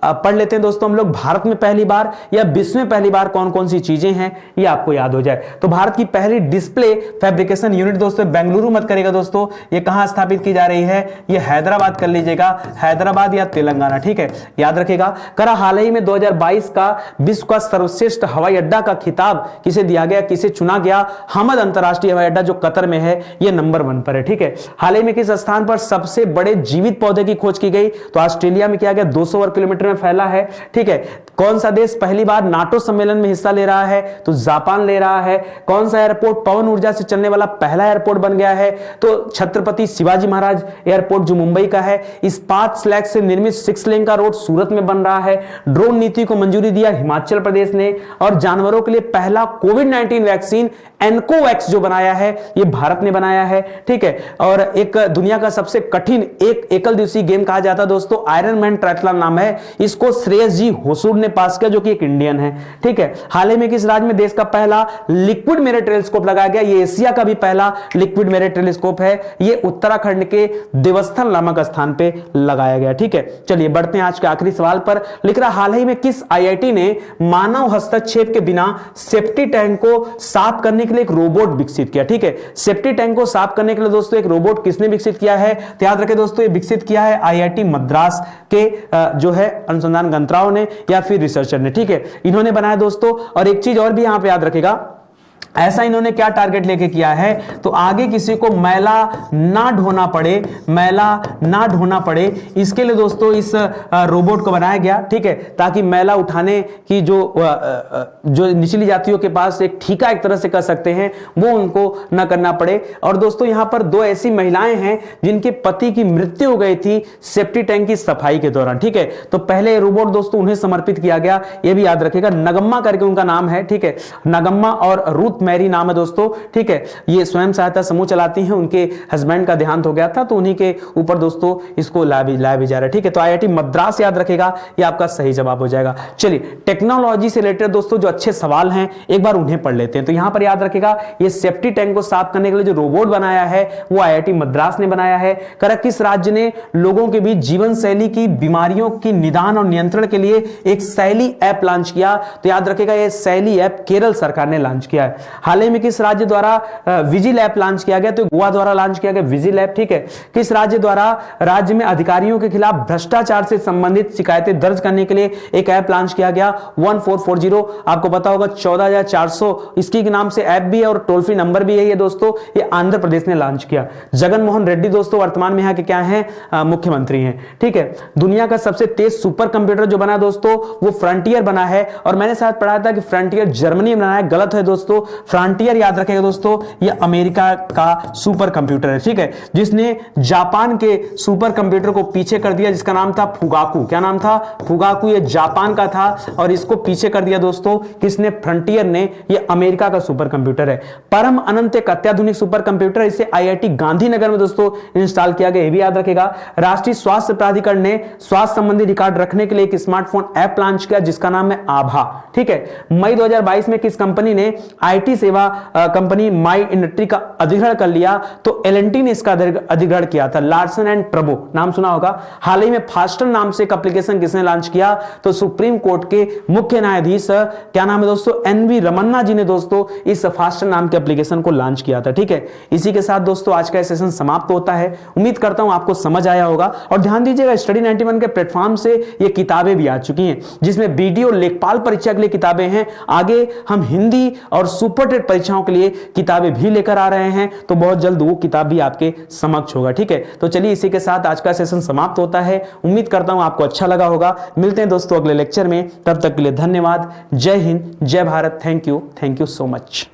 पढ़ लेते हैं दोस्तों हम लोग भारत में पहली बार या विश्व में पहली बार कौन कौन सी चीजें हैं ये आपको याद हो जाए। तो भारत की पहली डिस्प्ले फैब्रिकेशन यूनिट दोस्तों, बेंगलुरु मत करेगा दोस्तों, ये कहां स्थापित की जा रही है, ये हैदराबाद कर लीजिएगा, हैदराबाद या तेलंगाना, ठीक है, याद रखिएगा। करा हाल ही में 2022 का विश्व का सर्वश्रेष्ठ हवाई अड्डा का खिताब किसे दिया गया, किसे चुना गया, हमद अंतरराष्ट्रीय हवाई अड्डा जो कतर में है, ये नंबर 1 पर है, ठीक है। हाल ही में किस स्थान पर सबसे बड़े जीवित पौधे की खोज की गई, तो ऑस्ट्रेलिया में किया गया, 200 वर्ग किलोमीटर फैला है, ठीक है। कौन सा देश पहली बार नाटो सम्मेलन में हिस्सा ले रहा है, तो जापान ले रहा है। कौन सा एयरपोर्ट पवन ऊर्जा से चलने वाला पहला एयरपोर्ट बन गया है, तो छत्रपति शिवाजी महाराज एयरपोर्ट जो मुंबई का है। इस्पात स्लैग से निर्मित 6 लेन का रोड सूरत में बन रहा है। ड्रोन नीति को मंजूरी दिया हिमाचल प्रदेश ने। और जानवरों के लिए पहला कोविड-19 वैक्सीन एनकोवैक्स जो बनाया है, ये भारत ने बनाया है, ठीक है। और एक दुनिया का सबसे कठिन एक एकल दिवसीय गेम कहा जाता है दोस्तों, आयरन मैन ट्रायथलॉन नाम है, इसको श्रेयस जी होसूर ने पास किया जो कि एक इंडियन है, ठीक है। हाल ही में किस राज्य में देश का पहला लिक्विड मिरर टेलीस्कोप लगाया गया, ये एशिया का भी पहला लिक्विड मिरर टेलीस्कोप है, ये उत्तराखंड के देवस्थल नामक स्थान पे लगाया गया, ठीक है। चलिए बढ़ते हैं आज के आखिरी सवाल पर। लिख रहा हाल ही में किस आईआईटी ने मानव हस्तक्षेप के बिना सेफ्टी टैंक को साफ करने के लिए एक रोबोट विकसित किया, ठीक है। सेफ्टी टैंक को साफ करने के लिए दोस्तों एक रोबोट किसने विकसित किया है, तो याद रखें दोस्तों, ये विकसित किया है आईआईटी मद्रास के जो है अनुसंधान गंत्राओं ने या फिर रिसर्चर ने, ठीक है, इन्होंने बनाया दोस्तों। और एक चीज और भी यहां पे याद रखेगा, ऐसा इन्होंने क्या टारगेट लेके किया है, तो आगे किसी को मैला ना ढोना पड़े, मैला ना ढोना पड़े, इसके लिए दोस्तों इस रोबोट को बनाया गया, ठीक है, ताकि मैला उठाने की जो निचली जातियों के पास एक ठीका एक तरह से कर सकते हैं, वो उनको ना करना पड़े। और दोस्तों यहां पर 2 ऐसी महिलाएं हैं जिनके पति की मृत्यु हो गई थी सेफ्टी टैंक की सफाई के दौरान, ठीक है। तो पहले रोबोट दोस्तों उन्हें समर्पित किया गया, यह भी याद रखेगा, नगम्मा करके उनका नाम है, ठीक है, नगम्मा और रूथ मैरी नाम है दोस्तों, ठीक है। ये स्वयं सहायता समूह चलाती हैं, उनके हस्बैंड का देहांत हो गया था तो उन्हीं के ऊपर दोस्तों इसको लाया भी जा रहा है, ठीक है। तो आईआईटी मद्रास याद रखेगा, ये आपका सही जवाब हो जाएगा। चलिए टेक्नोलॉजी से रिलेटेड दोस्तों जो अच्छे सवाल हैं एक बार उन्हें पढ़ लेते हैं। तो यहां पर याद रखेगा, ये सेफ्टी टैंक को साफ करने के लिए जो रोबोट बनाया है वो आईआईटी मद्रास ने बनाया है। किस राज्य ने लोगों के बीच जीवन शैली की बीमारियों की निदान और नियंत्रण के लिए एक शैली ऐप लॉन्च किया, तो याद रखेगा ये शैली ऐप केरल सरकार ने लॉन्च किया है। हाल ही में किस राज्य द्वारा विजिल ऐप लॉन्च किया गया, तो गोवा द्वारा लॉन्च किया गया विजिल ऐप, ठीक है। किस राज्य द्वारा राज्य में अधिकारियों के खिलाफ भ्रष्टाचार से संबंधित शिकायतें दर्ज करने के लिए एक ऐप लॉन्च किया गया 1440, आपको पता होगा 14,400 इसकी के नाम से ऐप भी है और टोल फ्री नंबर भी है ये दोस्तों, ये आंध्र प्रदेश ने लॉन्च किया। जगन मोहन रेड्डी दोस्तों वर्तमान में यहाँ के क्या हैं, मुख्यमंत्री हैं, ठीक है। दुनिया का सबसे तेज सुपर कंप्यूटर जो बना दोस्तों वो फ्रंटियर बना है, और मैंने साथ पढ़ा था कि फ्रंटियर जर्मनी में बना है, गलत है दोस्तों। फ्रंटियर याद रखेगा दोस्तों, ये अमेरिका का सुपर कंप्यूटर है, ठीक है, जिसने जापान के सुपर कंप्यूटर को पीछे कर दिया जिसका नाम था फुगाकू। क्या नाम था, फुगाकू, ये जापान का था और इसको पीछे कर दिया दोस्तों किसने, फ्रंटियर ने, ये अमेरिका का सुपर कंप्यूटर है। परम अनंत एक अत्याधुनिक सुपर कंप्यूटर, इसे आईआईटी गांधीनगर में दोस्तों इंस्टॉल किया गया, ये भी याद रखेगा। राष्ट्रीय स्वास्थ्य प्राधिकरण ने स्वास्थ्य संबंधी रिकॉर्ड रखने के लिए एक स्मार्टफोन ऐप लॉन्च किया जिसका नाम है आभा, ठीक है। मई 2022 में किस कंपनी ने आईटी सेवा कंपनी माई इंडस्ट्री का अधिग्रहण कर लिया, तो एलएनटी ने इसका अधिग्रहण किया था, लार्सन एंड ट्रबो नाम सुना होगा। हाल ही में फास्टर नाम से एक एप्लीकेशन किसने लॉन्च किया, तो सुप्रीम कोर्ट के मुख्य न्यायाधीश क्या नाम है दोस्तों, एनवी रमन्ना जी ने दोस्तों इस फास्टर नाम के एप्लीकेशन को लॉन्च किया था, ठीक है। इसी के साथ दोस्तों आज का सेशन समाप्त होता है, उम्मीद करता हूं आपको समझ आया होगा। और ध्यान दीजिएगा स्टडी 91 के प्लेटफॉर्म से ये किताबें भी आ चुकी हैं जिसमें वीडियो लेखपाल परीक्षा के लिए किताबें हैं, आगे हम हिंदी और सुपर टेट परीक्षाओं के लिए किताबें भी लेकर आ रहे हैं, तो बहुत जल्द वो किताब भी आपके समक्ष होगा, ठीक है। तो चलिए इसी के साथ आज का सेशन समाप्त होता है, उम्मीद करता हूं आपको अच्छा लगा होगा। मिलते हैं दोस्तों अगले लेक्चर में, तब तक के लिए धन्यवाद। जय हिंद, जय Bharat, thank you so much.